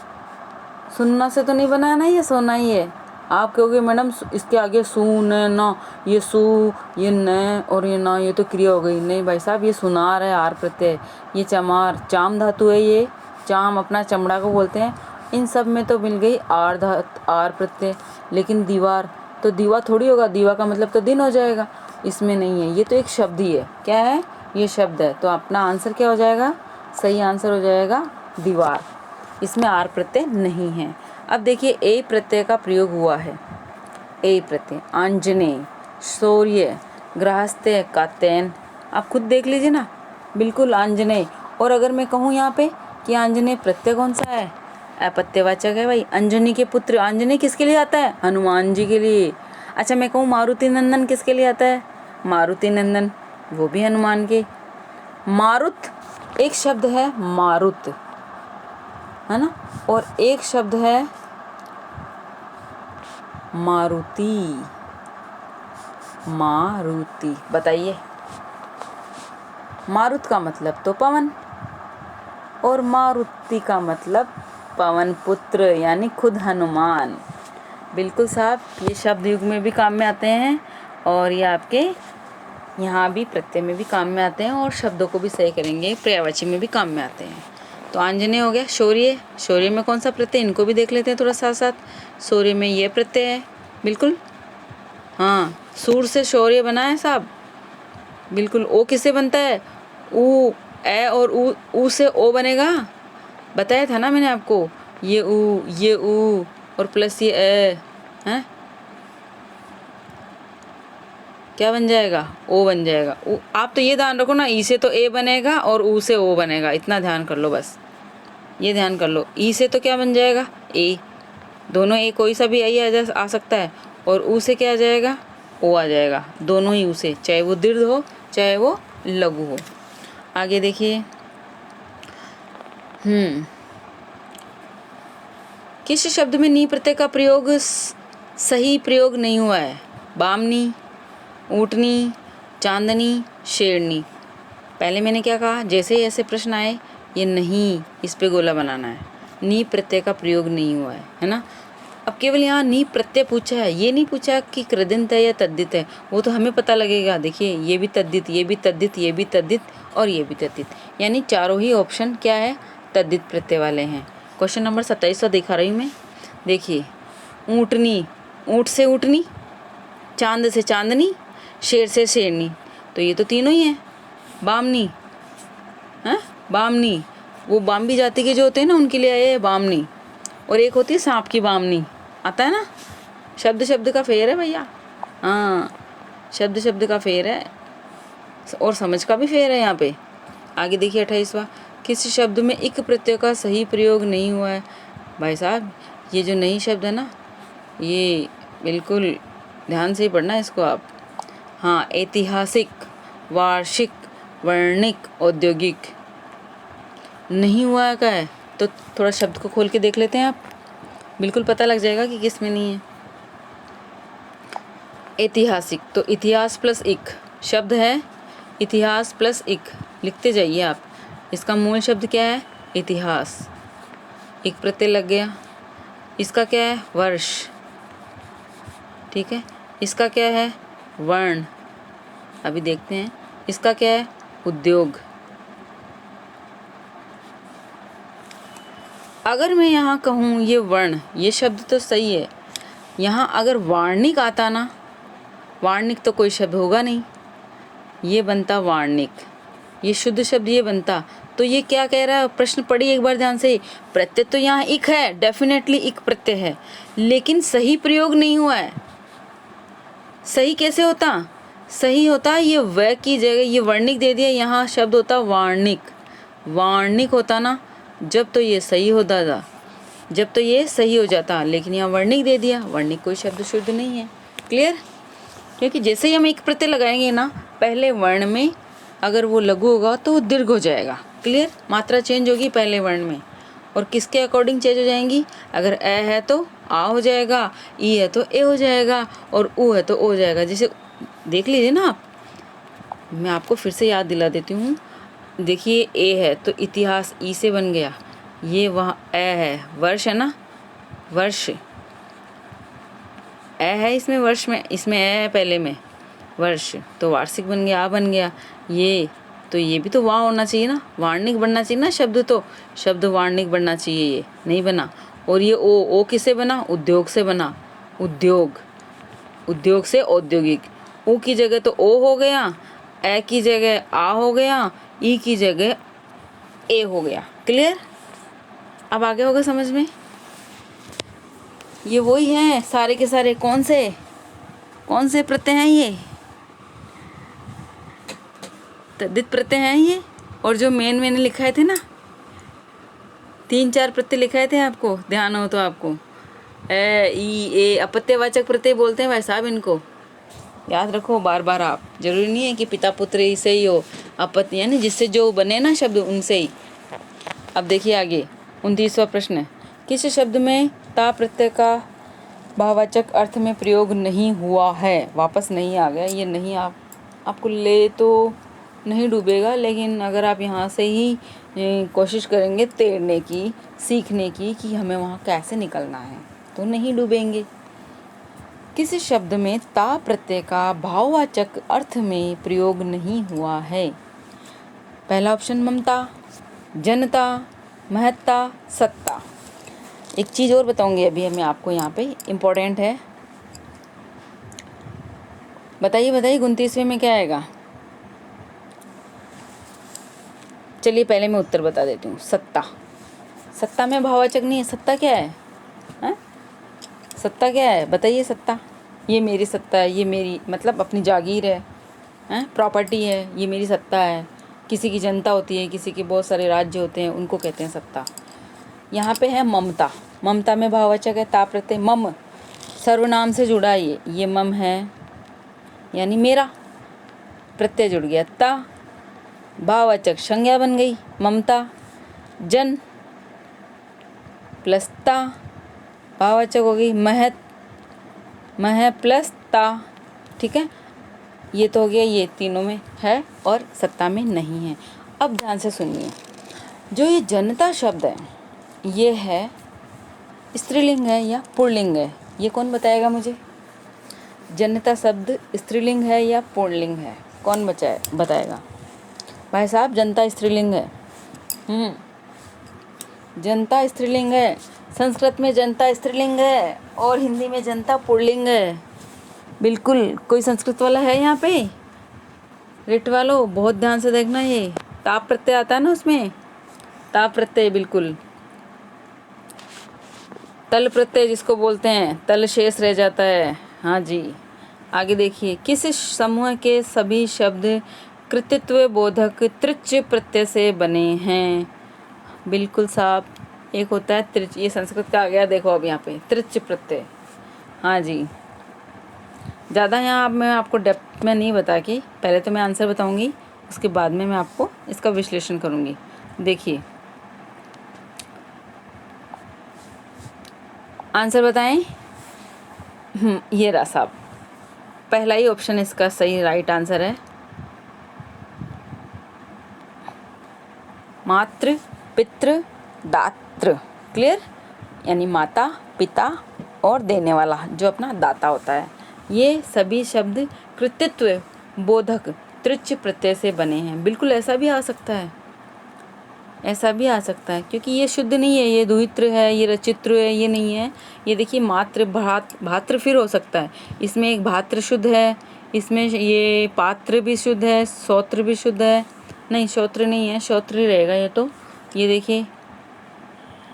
सुनना से तो नहीं बना ना, ये सोना ही है। आप कहोगे मैडम इसके आगे सू न न, ये सू ये न और ये ना, ये तो क्रिया हो गई। नहीं भाई साहब, ये सुनार है, आर प्रत्यय। ये चमार, चाम धातु है, ये चाम अपना चमड़ा को बोलते हैं। इन सब में तो मिल गई आर प्रत्यय। लेकिन दीवार, तो दीवा थोड़ी होगा, दीवा का मतलब तो दिन हो जाएगा, इसमें नहीं है। ये तो एक शब्द ही है। क्या है? ये शब्द है। तो अपना आंसर क्या हो जाएगा? सही आंसर हो जाएगा दीवार। इसमें आर प्रत्यय नहीं है। अब देखिए ए प्रत्यय का प्रयोग हुआ है। ए प्रत्यय आंजनेय, शौर्य, गृहस्थ्य, कात्यायन। आप खुद देख लीजिए ना, बिल्कुल आंजनेय। और अगर मैं कहूँ यहाँ पे कि आंजनेय प्रत्यय कौन सा है? अपत्यवाचक है भाई। अंजनी के पुत्र, आंजनेय किसके लिए आता है? हनुमान जी के लिए। अच्छा, मैं कहूँ मारुति नंदन किसके लिए आता है? मारुति नंदन, वो भी हनुमान के। मारुत एक शब्द है, मारुत है ना, और एक शब्द है मारुति। मारुति, बताइए। मारुत का मतलब तो पवन, और मारुति का मतलब पवन पुत्र, यानी खुद हनुमान। बिल्कुल साहब, ये शब्द युग में भी काम में आते हैं, और ये आपके यहाँ भी प्रत्यय में भी काम में आते हैं, और शब्दों को भी सही करेंगे पर्यायवाची में भी काम में आते हैं। तो आंजनेय हो गया। शौर्य, शौर्य में कौन सा प्रत्यय? इनको भी देख लेते हैं थोड़ा साथ साथ। शौर्य में ये प्रत्यय है, बिल्कुल। हाँ, सूर से शौर्य बना है साहब, बिल्कुल। ओ किससे बनता है? ऊ, ए और ऊ से ओ बनेगा, बताया था ना मैंने आपको। ये ऊ और प्लस ये ए है, क्या बन जाएगा? ओ बन जाएगा। आप तो ये ध्यान रखो ना, ई से तो ए बनेगा और ऊ से ओ बनेगा, इतना ध्यान कर लो बस, ये ध्यान कर लो। ई से तो क्या बन जाएगा? ए, दोनों ए, कोई सा भी आ सकता है। और ऊ से क्या आ जाएगा? ओ आ जाएगा, दोनों ही ऊ से, चाहे वो दीर्घ हो चाहे वो लघु हो। आगे देखिए। किस शब्द में नी प्रत्यय का प्रयोग सही प्रयोग नहीं हुआ है? बामनी, ऊँटनी, चांदनी, शेरनी। पहले मैंने क्या कहा? जैसे ही ऐसे प्रश्न आए, ये नहीं, इस पे गोला बनाना है। नी प्रत्यय का प्रयोग नहीं हुआ है ना। अब केवल यहाँ नी प्रत्यय पूछा है, ये नहीं पूछा कि कृदंत है या तद्दित है, वो तो हमें पता लगेगा। देखिए, ये भी तद्दित, ये भी तद्दित, ये भी तद्दित और ये भी तद्दित, यानी चारों ही ऑप्शन क्या है? तद्दित प्रत्यय वाले हैं। क्वेश्चन नंबर 27 दिखा रही हूँ मैं। देखिए, ऊँटनी, ऊँट से ऊँटनी, चांद से चांदनी, शेर से शेरनी, तो ये तो तीनों ही हैं। बामनी है, बामनी, वो बाम्बी जाति के जो होते हैं ना, उनके लिए आए है बामनी। और एक होती है सांप की बामनी, आता है ना। शब्द शब्द का फेर है भैया, हाँ, शब्द शब्द का फेर है, और समझ का भी फेर है यहाँ पे। आगे देखिए 28वां। किस शब्द में इक प्रत्यय का सही प्रयोग नहीं हुआ है? भाई साहब, ये जो नई शब्द है ना, ये बिल्कुल ध्यान से ही पढ़ना है इसको आप। हाँ, ऐतिहासिक, वार्षिक, वर्णिक, औद्योगिक। नहीं हुआ का है तो थोड़ा शब्द को खोल के देख लेते हैं आप, बिल्कुल पता लग जाएगा कि किस में नहीं है। ऐतिहासिक, तो इतिहास प्लस इक शब्द है, इतिहास प्लस इक लिखते जाइए आप। इसका मूल शब्द क्या है? इतिहास, एक प्रत्यय लग गया। इसका क्या है? वर्ष, ठीक है। इसका क्या है? वर्ण, अभी देखते हैं। इसका क्या है? उद्योग। अगर मैं यहाँ कहूँ ये वर्ण, ये शब्द तो सही है। यहाँ अगर वार्णिक आता ना, वार्णिक तो कोई शब्द होगा नहीं, ये बनता वार्णिक, ये शुद्ध शब्द ये बनता। तो ये क्या कह रहा है? प्रश्न पढ़िए एक बार ध्यान से। प्रत्यय तो यहाँ इक है, डेफिनेटली इक प्रत्यय है, लेकिन सही प्रयोग नहीं हुआ है। सही कैसे होता? सही होता ये व की जगह ये वर्णिक दे दिया, यहाँ शब्द होता वार्णिक। वार्णिक होता ना जब, तो ये सही होता था, जब तो ये सही हो जाता, लेकिन यहाँ वर्णिक दे दिया। वर्णिक कोई शब्द शुद्ध नहीं है। क्लियर? क्योंकि जैसे ही हम एक प्रत्यय लगाएंगे ना, पहले वर्ण में अगर वो लघु होगा तो वो दीर्घ हो जाएगा। क्लियर? मात्रा चेंज होगी पहले वर्ण में, और किसके अकॉर्डिंग चेंज हो जाएंगी? अगर ए है तो आ हो जाएगा, ई है तो ए हो जाएगा, और ऊ है तो ओ हो जाएगा। जैसे देख लीजिए ना आप, मैं आपको फिर से याद दिला देती हूँ। देखिए, ए है तो इतिहास ई से बन गया, ये वहाँ ए है, वर्ष है ना, वर्ष, ए है इसमें वर्ष में, इसमें ए है पहले में वर्ष, तो वार्षिक बन गया, आ बन गया। ये तो ये भी तो वहाँ होना चाहिए ना, वार्णिक बनना चाहिए ना शब्द, तो शब्द वार्णिक बनना चाहिए, ये नहीं बना। और ये ओ किससे बना, उद्योग से बना, उद्योग, उद्योग से औद्योगिक। ऊ की जगह तो ओ हो गया, ए की जगह आ हो गया, ई की जगह ए हो गया। क्लियर? अब आगे होगा समझ में। ये वही हैं सारे के सारे, कौन से प्रत्यय हैं ये, तद्धित प्रत्यय हैं ये। और जो मैंने लिखाए थे ना, 3-4 प्रत्यय लिखाए थे आपको, ध्यान हो तो आपको, ए ई ए अपत्यवाचक प्रत्यय बोलते हैं भाई साहब, इनको याद रखो बार बार आप। जरूरी नहीं है कि पिता पुत्र से ही हो, अपत्य यानी जिससे जो बने ना शब्द उनसे ही। अब देखिए आगे 29वां प्रश्न है, किस शब्द में ता प्रत्यय का भाववाचक अर्थ में प्रयोग नहीं हुआ है। वापस नहीं आ गया, ये नहीं आपको ले तो नहीं डूबेगा, लेकिन अगर आप यहाँ से ही कोशिश करेंगे तैरने की, सीखने की कि हमें वहाँ कैसे निकलना है, तो नहीं डूबेंगे। किस शब्द में ता प्रत्यय का भाववाचक अर्थ में प्रयोग नहीं हुआ है। पहला ऑप्शन ममता, जनता, महत्ता, सत्ता। एक चीज़ और बताऊंगी अभी मैं आपको, यहाँ पे इम्पोर्टेंट है। बताइए 29वें में क्या आएगा। चलिए पहले मैं उत्तर बता देती हूँ। सत्ता में भाववाचक नहीं है। सत्ता क्या है, हा? सत्ता क्या है बताइए। सत्ता, ये मेरी सत्ता है, ये मेरी मतलब अपनी जागीर है, प्रॉपर्टी है, ये मेरी सत्ता है। किसी की जनता होती है, किसी के बहुत सारे राज्य होते हैं, उनको कहते हैं सत्ता। यहाँ पे है ममता। ममता में भाववाचक है ता प्रत्यय, मम सर्वनाम से जुड़ा, ये मम है यानी मेरा, प्रत्यय जुड़ गया, ता भाववाचक संज्ञा बन गई ममता, जन प्लस ता भाववाचक हो गई महत, मह प्लस ता। ठीक है, ये तो हो गया, ये तीनों में है और सत्ता में नहीं है। अब ध्यान से सुनिए, जो ये जनता शब्द है ये है स्त्रीलिंग है या पुल्लिंग है, ये कौन बताएगा मुझे। जनता शब्द स्त्रीलिंग है या पुल्लिंग है, कौन बताएगा भाई साहब। जनता स्त्रीलिंग है, जनता स्त्रीलिंग है। संस्कृत में जनता स्त्रीलिंग है और हिंदी में जनता पुल्लिंग है। बिल्कुल, कोई संस्कृत वाला है यहाँ पे, रेट वालों बहुत ध्यान से देखना। ये ताप प्रत्यय आता है ना उसमें, ताप प्रत्यय बिल्कुल। तल प्रत्यय जिसको बोलते हैं, तल शेष रह जाता है। हाँ जी, आगे देखिए, किस समूह के सभी शब्द कृतित्व बोधक तृच प्रत्यय से बने हैं। बिल्कुल साहब, एक होता है तृच, ये संस्कृत का आ गया, देखो अब यहाँ पे तृच प्रत्यय। हाँ जी, ज़्यादा यहाँ अब मैं आपको डेप्थ में नहीं बता के, पहले तो मैं आंसर बताऊँगी, उसके बाद में मैं आपको इसका विश्लेषण करूँगी। देखिए आंसर बताएं। ये रहा साहब, पहला ही ऑप्शन इसका सही राइट आंसर है। मातृ पितृ दात्र। क्लियर, यानी माता पिता और देने वाला जो अपना दाता होता है, ये सभी शब्द कृतित्व बोधक तृच प्रत्यय से बने हैं। बिल्कुल ऐसा भी आ सकता है, ऐसा भी आ सकता है, क्योंकि ये शुद्ध नहीं है, ये दुहित्र है, ये रचित्र है, ये नहीं है। ये देखिए मातृ भातृ फिर हो सकता है, इसमें एक भातृ शुद्ध है, इसमें ये पात्र भी शुद्ध है, श्रोत्र भी शुद्ध है, नहीं श्रोत्र नहीं है, श्रोत्र ही रहेगा ये तो। ये देखिए,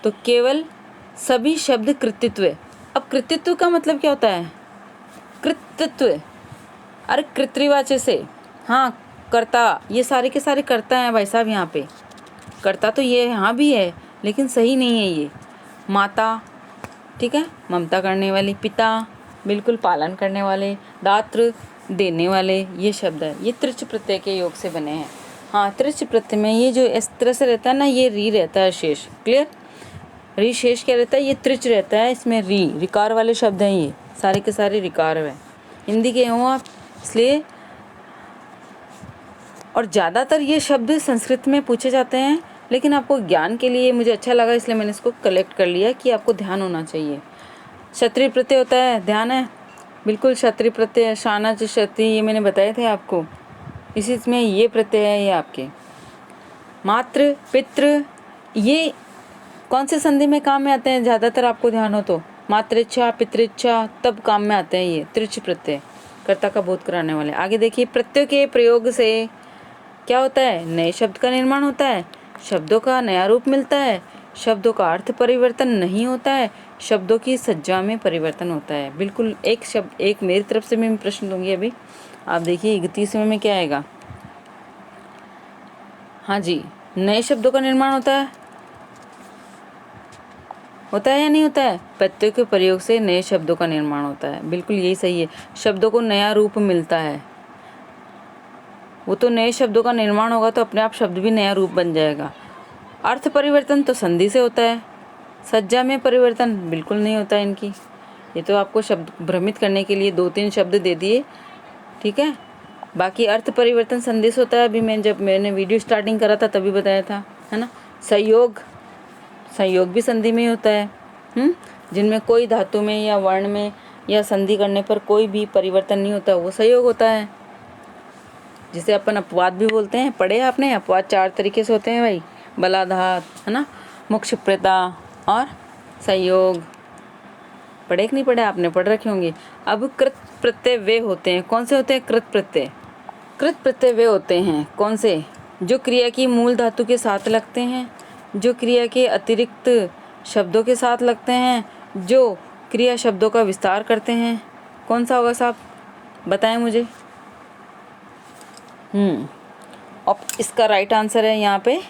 तो केवल सभी शब्द कृतित्व। अब कृतित्व का मतलब क्या होता है, कृतित्व, अरे कृत्रिवाच्य से, हाँ कर्ता, ये सारे के सारे कर्ता हैं भाई साहब। यहाँ पे कर्ता तो ये यहाँ भी है, लेकिन सही नहीं है ये। माता, ठीक है, ममता करने वाली, पिता बिल्कुल पालन करने वाले, दात्र देने वाले, ये शब्द है, ये तृच प्रत्यय के योग से बने हैं। हाँ, तृच प्रत्यय में ये जो इस तरह से रहता है ना, ये री रहता है शेष। क्लियर, री शेष क्या रहता है, ये तृच रहता है, इसमें री रिकार वाले शब्द हैं, ये सारे के सारे रिकार है, हिंदी के हों आप, इसलिए। और ज़्यादातर ये शब्द संस्कृत में पूछे जाते हैं, लेकिन आपको ज्ञान के लिए मुझे अच्छा लगा, इसलिए मैंने इसको कलेक्ट कर लिया कि आपको ध्यान होना चाहिए। क्षत्रिय प्रत्यय होता है, ध्यान है, बिल्कुल क्षत्रिय प्रत्यय, शानच क्षत्रिय, ये मैंने बताए थे आपको। इसी में ये प्रत्यय है ये आपके। मातृ, पितृ, ये कौन से संधि में काम में आते हैं ज़्यादातर आपको ध्यान हो तो? मातृच्छा, पितृच्छा, तब काम में आते हैं ये तृच प्रत्यय, कर्ता का बोध कराने वाले। आगे देखिए, प्रत्यय के प्रयोग से क्या होता है? नए शब्द का निर्माण होता है, शब्दों का नया रूप मिलता है, शब्दों का अर्थ परिवर्तन नहीं होता है, शब्दों की सज्जा में परिवर्तन होता है। बिल्कुल एक शब्द, एक मेरी तरफ से मैं प्रश्न दूंगी अभी, आप देखिए 31वें में क्या आएगा। हाँ जी, नए शब्दों का निर्माण होता है या नहीं होता है? प्रत्यय के प्रयोग से नए शब्दों का निर्माण होता है, बिल्कुल यही सही है। शब्दों को नया रूप मिलता है, वो तो नए शब्दों का निर्माण होगा तो अपने आप शब्द भी नया रूप बन जाएगा। अर्थ परिवर्तन तो संधि से होता है, सज्जा में परिवर्तन बिल्कुल नहीं होता है इनकी। ये तो आपको शब्द भ्रमित करने के लिए 2-3 शब्द दे दिए, ठीक है। बाकी अर्थ परिवर्तन संधि से होता है। अभी जब मैंने वीडियो स्टार्टिंग करा था तभी बताया था, है ना। संयोग, संयोग भी संधि में ही होता है, जिनमें कोई धातु में या वर्ण में या संधि करने पर कोई भी परिवर्तन नहीं होता, वो संयोग होता है। जिसे अपन अपवाद भी बोलते हैं, पढ़े आपने? अपवाद 4 तरीके से होते हैं भाई, बलाधात, है ना, मोक्ष प्रदा और संयोग। पढ़े कि नहीं पढ़े? आपने पढ़ रखे होंगे। अब कृत प्रत्यय वे होते हैं, कौन से होते हैं? कृत प्रत्यय। कृत प्रत्यय वे होते हैं कौन से? जो क्रिया की मूल धातु के साथ लगते हैं, जो क्रिया के अतिरिक्त शब्दों के साथ लगते हैं, जो क्रिया शब्दों का विस्तार करते हैं। कौन सा होगा साहब, बताएं मुझे। अब इसका राइट आंसर है यहाँ पे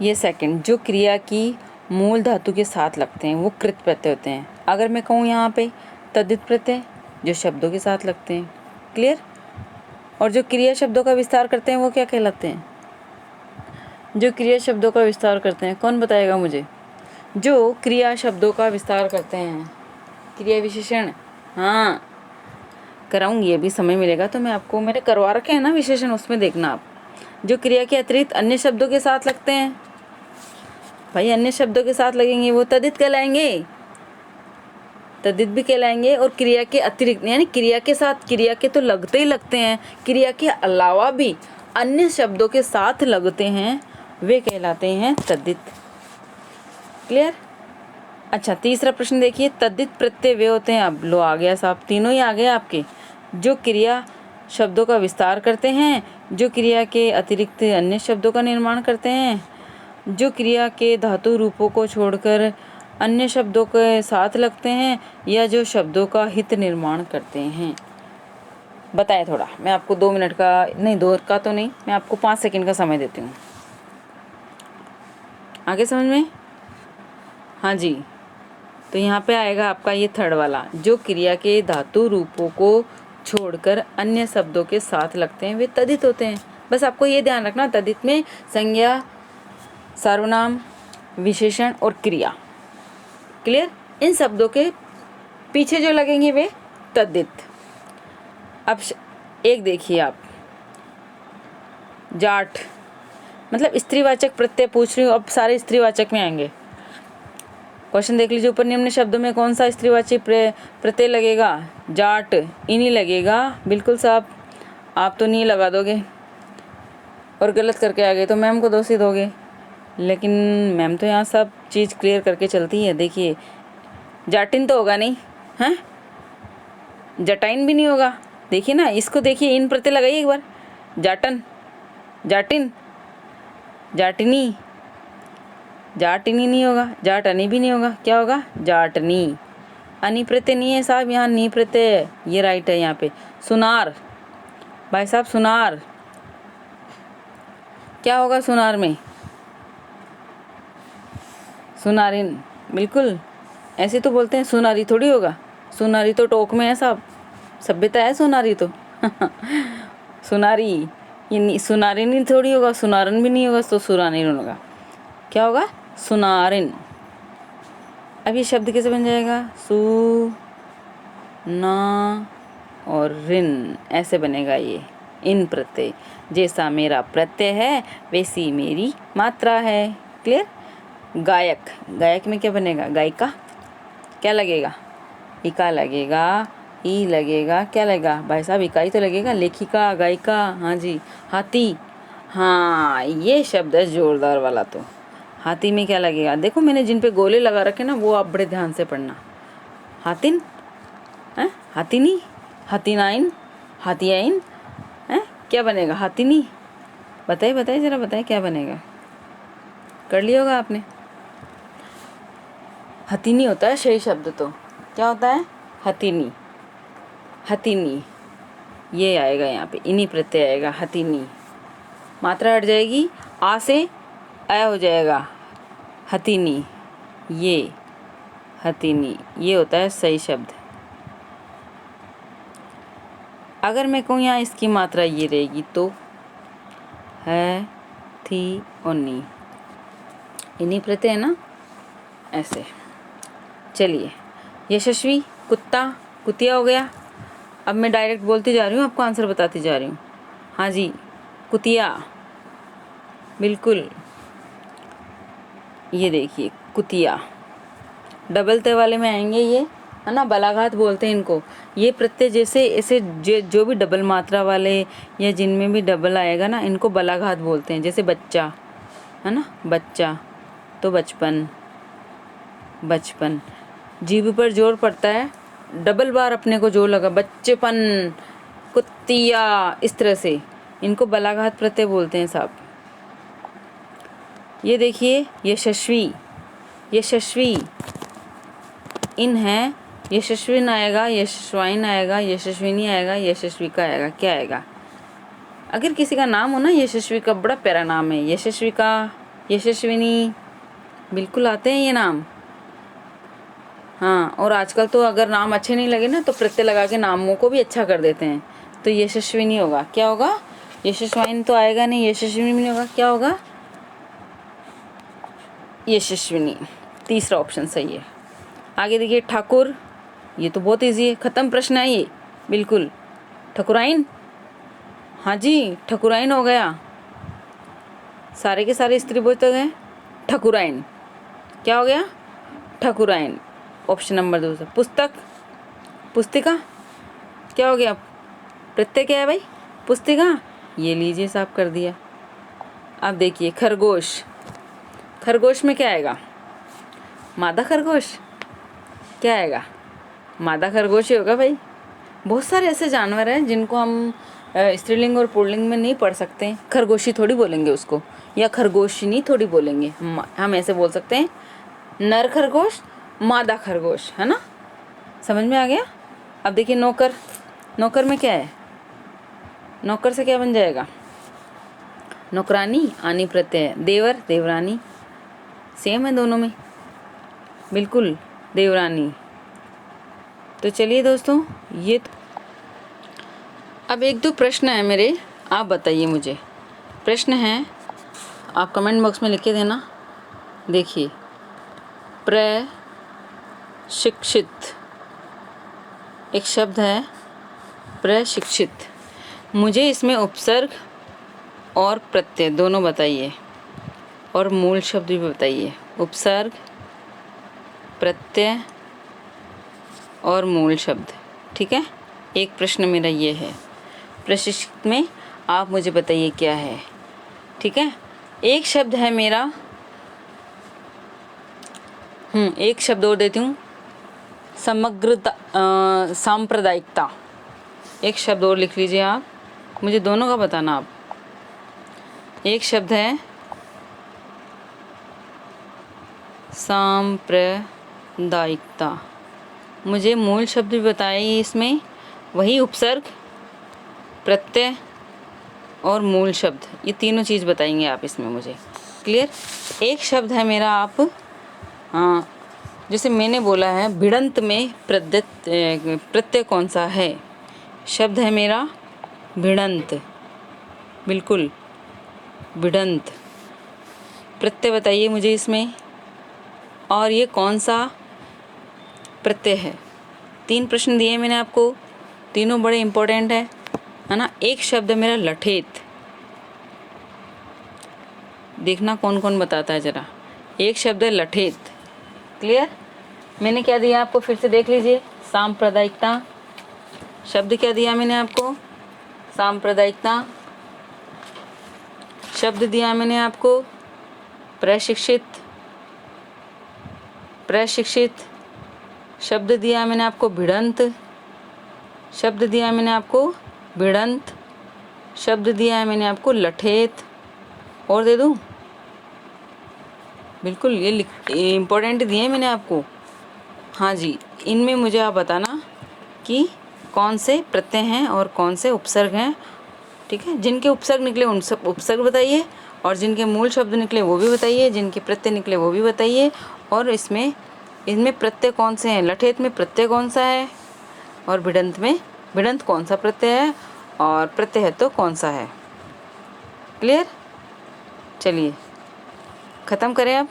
ये सेकंड, जो क्रिया की मूल धातु के साथ लगते हैं वो कृत प्रत्यय होते हैं। अगर मैं कहूँ यहाँ पे तद्धित प्रत्यय, जो शब्दों के साथ लगते हैं, क्लियर। और जो क्रिया शब्दों का विस्तार करते हैं वो क्या कहलाते हैं? जो क्रिया शब्दों का विस्तार करते हैं, कौन बताएगा मुझे? जो क्रिया शब्दों का विस्तार करते हैं, क्रिया विशेषण। हाँ, कराऊंगी, अभी समय मिलेगा तो मैं आपको, मैंने करवा रखे हैं ना विशेषण, उसमें देखना आप। जो क्रिया के अतिरिक्त अन्य शब्दों के साथ लगते हैं, भाई अन्य शब्दों के साथ लगेंगे वो तद्धित कहलाएंगे, तद्धित भी कहलाएंगे। और क्रिया के अतिरिक्त यानी क्रिया के साथ, क्रिया के तो लगते ही लगते हैं, क्रिया के अलावा भी अन्य शब्दों के साथ लगते हैं, वे कहलाते हैं तद्धित। क्लियर? अच्छा, तीसरा प्रश्न देखिए, तद्धित प्रत्यय वे होते हैं। अब लो आ गया साहब, तीनों ही आ गए आपके। जो क्रिया शब्दों का विस्तार करते हैं, जो क्रिया के अतिरिक्त अन्य शब्दों का निर्माण करते हैं, जो क्रिया के धातु रूपों को छोड़कर अन्य शब्दों के साथ लगते हैं, या जो शब्दों का हित निर्माण करते हैं। बताएं थोड़ा, मैं आपको 2 मिनट का नहीं, 2 का तो नहीं, मैं आपको 5 सेकंड का समय देती हूँ। आगे समझ में? हाँ जी, तो यहाँ पे आएगा आपका ये थर्ड वाला, जो क्रिया के धातु रूपों को छोड़कर अन्य शब्दों के साथ लगते हैं वे तद्धित होते हैं। बस आपको ये ध्यान रखना, तद्धित में संज्ञा, सर्वनाम, विशेषण और क्रिया। क्लियर? इन शब्दों के पीछे जो लगेंगे वे तद्धित। अब एक देखिए आप, जाट, मतलब स्त्रीवाचक प्रत्यय पूछ रही हूँ, अब सारे स्त्रीवाचक में आएंगे। क्वेश्चन देख लीजिए, ऊपर निम्न शब्दों में कौन सा स्त्रीवाचक प्रत्यय लगेगा? जाट, इन्हीं लगेगा। बिल्कुल साहब, आप तो नहीं लगा दोगे और गलत करके आ गए तो मैम को दोषी दोगे, लेकिन मैम तो यहाँ सब चीज़ क्लियर करके चलती है। देखिए, जाटिन तो होगा नहीं, हैं? जटाइन भी नहीं होगा। देखिए ना, इसको देखिए, इन प्रत्यय लगाइए एक बार। जाटन, जाटिन, जाटिनी, जाटिनी नहीं होगा, जाटनी भी नहीं होगा, क्या होगा? जाटनी। अनि प्रत्यय नहीं है साहब, यहाँ नी प्रत्यय है, ये राइट है यहाँ पे। सुनार, भाई साहब सुनार, क्या होगा सुनार में? सुनारिन, बिल्कुल ऐसे तो बोलते हैं, सुनारी थोड़ी होगा। सुनारी तो टोक में है साहब, सभ्यता है सुनारी तो। सुनारी, ये सुनारिन ही थोड़ी होगा, सुनारन भी नहीं होगा, तो सुरानिन होगा। क्या होगा? सुनारिन। अब ये शब्द कैसे बन जाएगा? सु, ना और रिन, ऐसे बनेगा ये इन प्रत्यय। जैसा मेरा प्रत्यय है वैसी मेरी मात्रा है। क्लियर? गायक, गायक में क्या बनेगा? गायिका, क्या लगेगा? इका लगेगा, ई लगेगा, क्या लगेगा भाई साहब, इकाई तो लगेगा, लेखिका, गायिका, हाँ जी, हाथी, हाँ ये शब्द है जोरदार वाला। तो हाथी में क्या लगेगा, देखो मैंने जिन पे गोले लगा रखे ना वो आप बड़े ध्यान से पढ़ना। हातिन है, हाथिनी, हाथिनाइन, हाथियाइन है, क्या बनेगा, हाथिनी, बताइए बताइए ज़रा, बताइए क्या बनेगा, कर लिया होगा आपने। हथिनी होता है सही शब्द, तो क्या होता है, हथिनी, हथिनी, ये आएगा यहाँ पे, इन्हीं प्रत्यय आएगा, हथिनी, मात्रा हट जाएगी, आ से अ हो जाएगा, हथिनी, ये हथिनी, ये होता है सही शब्द। अगर मैं कहूँ यहाँ इसकी मात्रा ये रहेगी तो है, थी और नी, इन्हीं प्रत्यय है ना, ऐसे। चलिए, यशस्वी, कुत्ता, कुतिया हो गया। अब मैं डायरेक्ट बोलती जा रही हूँ, आपको आंसर बताती जा रही हूँ। हाँ जी, कुतिया, बिल्कुल, ये देखिए कुतिया, डबल ते वाले में आएंगे ये, है ना, बलाघात बोलते हैं इनको। ये प्रत्यय जैसे ऐसे जो भी डबल मात्रा वाले या जिनमें भी डबल आएगा ना, इनको बलाघात बोलते हैं। जैसे बच्चा है ना, बच्चा, तो बचपन, बचपन, जीभ पर जोर पड़ता है, डबल बार अपने को जोर लगा, बच्चेपन, कुतिया, इस तरह से इनको बलाघात प्रत्यय बोलते हैं साहब। ये देखिए यशस्वी, यशस्वी, इन है, यशस्विन आएगा, यशस्वाइन आएगा, यशस्विनी आएगा, यशस्विका आएगा, क्या आएगा। अगर किसी का नाम हो ना यशस्वी का, बड़ा प्यारा नाम है, यशस्विका, यशस्विनी, बिल्कुल आते हैं ये नाम। हाँ, और आजकल तो अगर नाम अच्छे नहीं लगे ना तो प्रत्यय लगा के नामों को भी अच्छा कर देते हैं। तो यशस्विनी होगा, क्या होगा, यशस्वाइन तो आएगा नहीं, यशस्विनी नहीं होगा, क्या होगा, यशस्विनी, तीसरा ऑप्शन सही है। आगे देखिए ठाकुर, ये तो बहुत इजी है, खत्म प्रश्न है ये, बिल्कुल। ठकुराइन, हाँ जी ठकुराइन हो गया, सारे के सारे स्त्रीबोधक हैं, ठकुराइन, क्या हो गया, ठकुराइन, ऑप्शन नंबर 2। पुस्तक, पुस्तिका, क्या हो गया, प्रत्यय क्या है भाई, पुस्तिका, ये लीजिए साफ कर दिया। अब देखिए खरगोश, खरगोश में क्या आएगा, मादा खरगोश, क्या आएगा, मादा खरगोश ही होगा भाई। बहुत सारे ऐसे जानवर हैं जिनको हम स्त्रीलिंग और पुल्लिंग में नहीं पढ़ सकते हैं, खरगोशी थोड़ी बोलेंगे उसको, या खरगोशिनी थोड़ी बोलेंगे, हम ऐसे बोल सकते हैं, नर खरगोश, मादा खरगोश, है ना, समझ में आ गया। अब देखिए नौकर, नौकर में क्या है, नौकर से क्या बन जाएगा, नौकरानी, आनी प्रत्यय, देवर, देवरानी, सेम है दोनों में, बिल्कुल, देवरानी। तो चलिए दोस्तों, ये अब एक दो प्रश्न है मेरे, आप बताइए मुझे। प्रश्न है, आप कमेंट बॉक्स में लिख के देना। देखिए, प्रशिक्षित, एक शब्द है प्रशिक्षित, मुझे इसमें उपसर्ग और प्रत्यय दोनों बताइए, और मूल शब्द भी बताइए। उपसर्ग, प्रत्यय और मूल शब्द, ठीक है। एक प्रश्न मेरा ये है, प्रशिक्षित में आप मुझे बताइए क्या है, ठीक है। एक शब्द है मेरा, एक शब्द और देती हूँ, समग्रता, सांप्रदायिकता, एक शब्द और लिख लीजिए आप, मुझे दोनों का बताना आप। एक शब्द है सांप्रदायिकता, मुझे मूल शब्द भी बताइए इसमें, वही उपसर्ग, प्रत्यय और मूल शब्द, ये तीनों चीज़ बताएंगे आप इसमें मुझे, क्लियर। एक शब्द है मेरा आप, हाँ, जैसे मैंने बोला है भिड़ंत में प्रत्यय कौन सा है, शब्द है मेरा भिड़ंत, बिल्कुल भिड़ंत, प्रत्यय बताइए मुझे इसमें, और ये कौन सा प्रत्यय है। 3 प्रश्न दिए मैंने आपको, तीनों बड़े इम्पोर्टेंट है ना। एक शब्द है मेरा लठेत, देखना कौन कौन बताता है ज़रा। एक शब्द है लठेत, क्लियर। मैंने क्या दिया आपको, फिर से देख लीजिए, सांप्रदायिकता, शब्द क्या दिया मैंने आपको? सांप्रदायिकता। शब्द दिया मैंने आपको प्रशिक्षित, प्रशिक्षित। शब्द दिया मैंने आपको भिड़ंत, शब्द दिया मैंने आपको भिड़ंत। शब्द दिया है मैंने आपको लठेत। और दे दूँ? बिल्कुल, ये इम्पोर्टेंट दिए मैंने आपको। हाँ जी, इनमें मुझे आप बताना कि कौन से प्रत्यय हैं और कौन से उपसर्ग हैं। ठीक है, जिनके उपसर्ग निकले उन सब उपसर्ग बताइए, और जिनके मूल शब्द निकले वो भी बताइए, जिनके प्रत्यय निकले वो भी बताइए। और इनमें प्रत्यय कौन से हैं? लठेत में प्रत्यय कौन सा है, और भिड़ंत में भिड़ंत कौन सा प्रत्यय है, और प्रत्यय है तो कौन सा है। क्लियर? चलिए ख़त्म करें अब।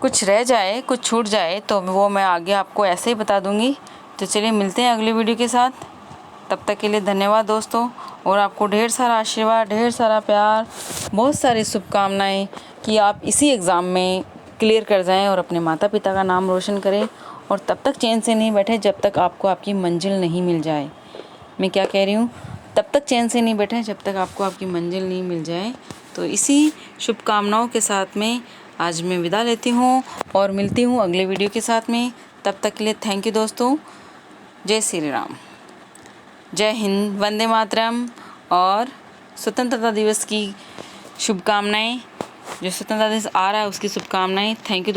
कुछ रह जाए, कुछ छूट जाए तो वो मैं आगे आपको ऐसे ही बता दूंगी। तो चलिए मिलते हैं अगली वीडियो के साथ। तब तक के लिए धन्यवाद दोस्तों, और आपको ढेर सारा आशीर्वाद, ढेर सारा प्यार, बहुत सारी शुभकामनाएं कि आप इसी एग्ज़ाम में क्लियर कर जाएं और अपने माता पिता का नाम रोशन करें। और तब तक चैन से नहीं बैठे जब तक आपको आपकी मंजिल नहीं मिल जाए। मैं क्या कह रही हूँ? तब तक चैन से नहीं बैठे जब तक आपको आपकी मंजिल नहीं मिल जाए। तो इसी शुभकामनाओं के साथ में आज मैं विदा लेती हूँ और मिलती हूँ अगले वीडियो के साथ में। तब तक के लिए थैंक यू दोस्तों। जय श्री राम, जय हिंद, वंदे मातरम। और स्वतंत्रता दिवस की शुभकामनाएं, जो स्वतंत्रता दिवस आ रहा है उसकी शुभकामनाएं। Thank you.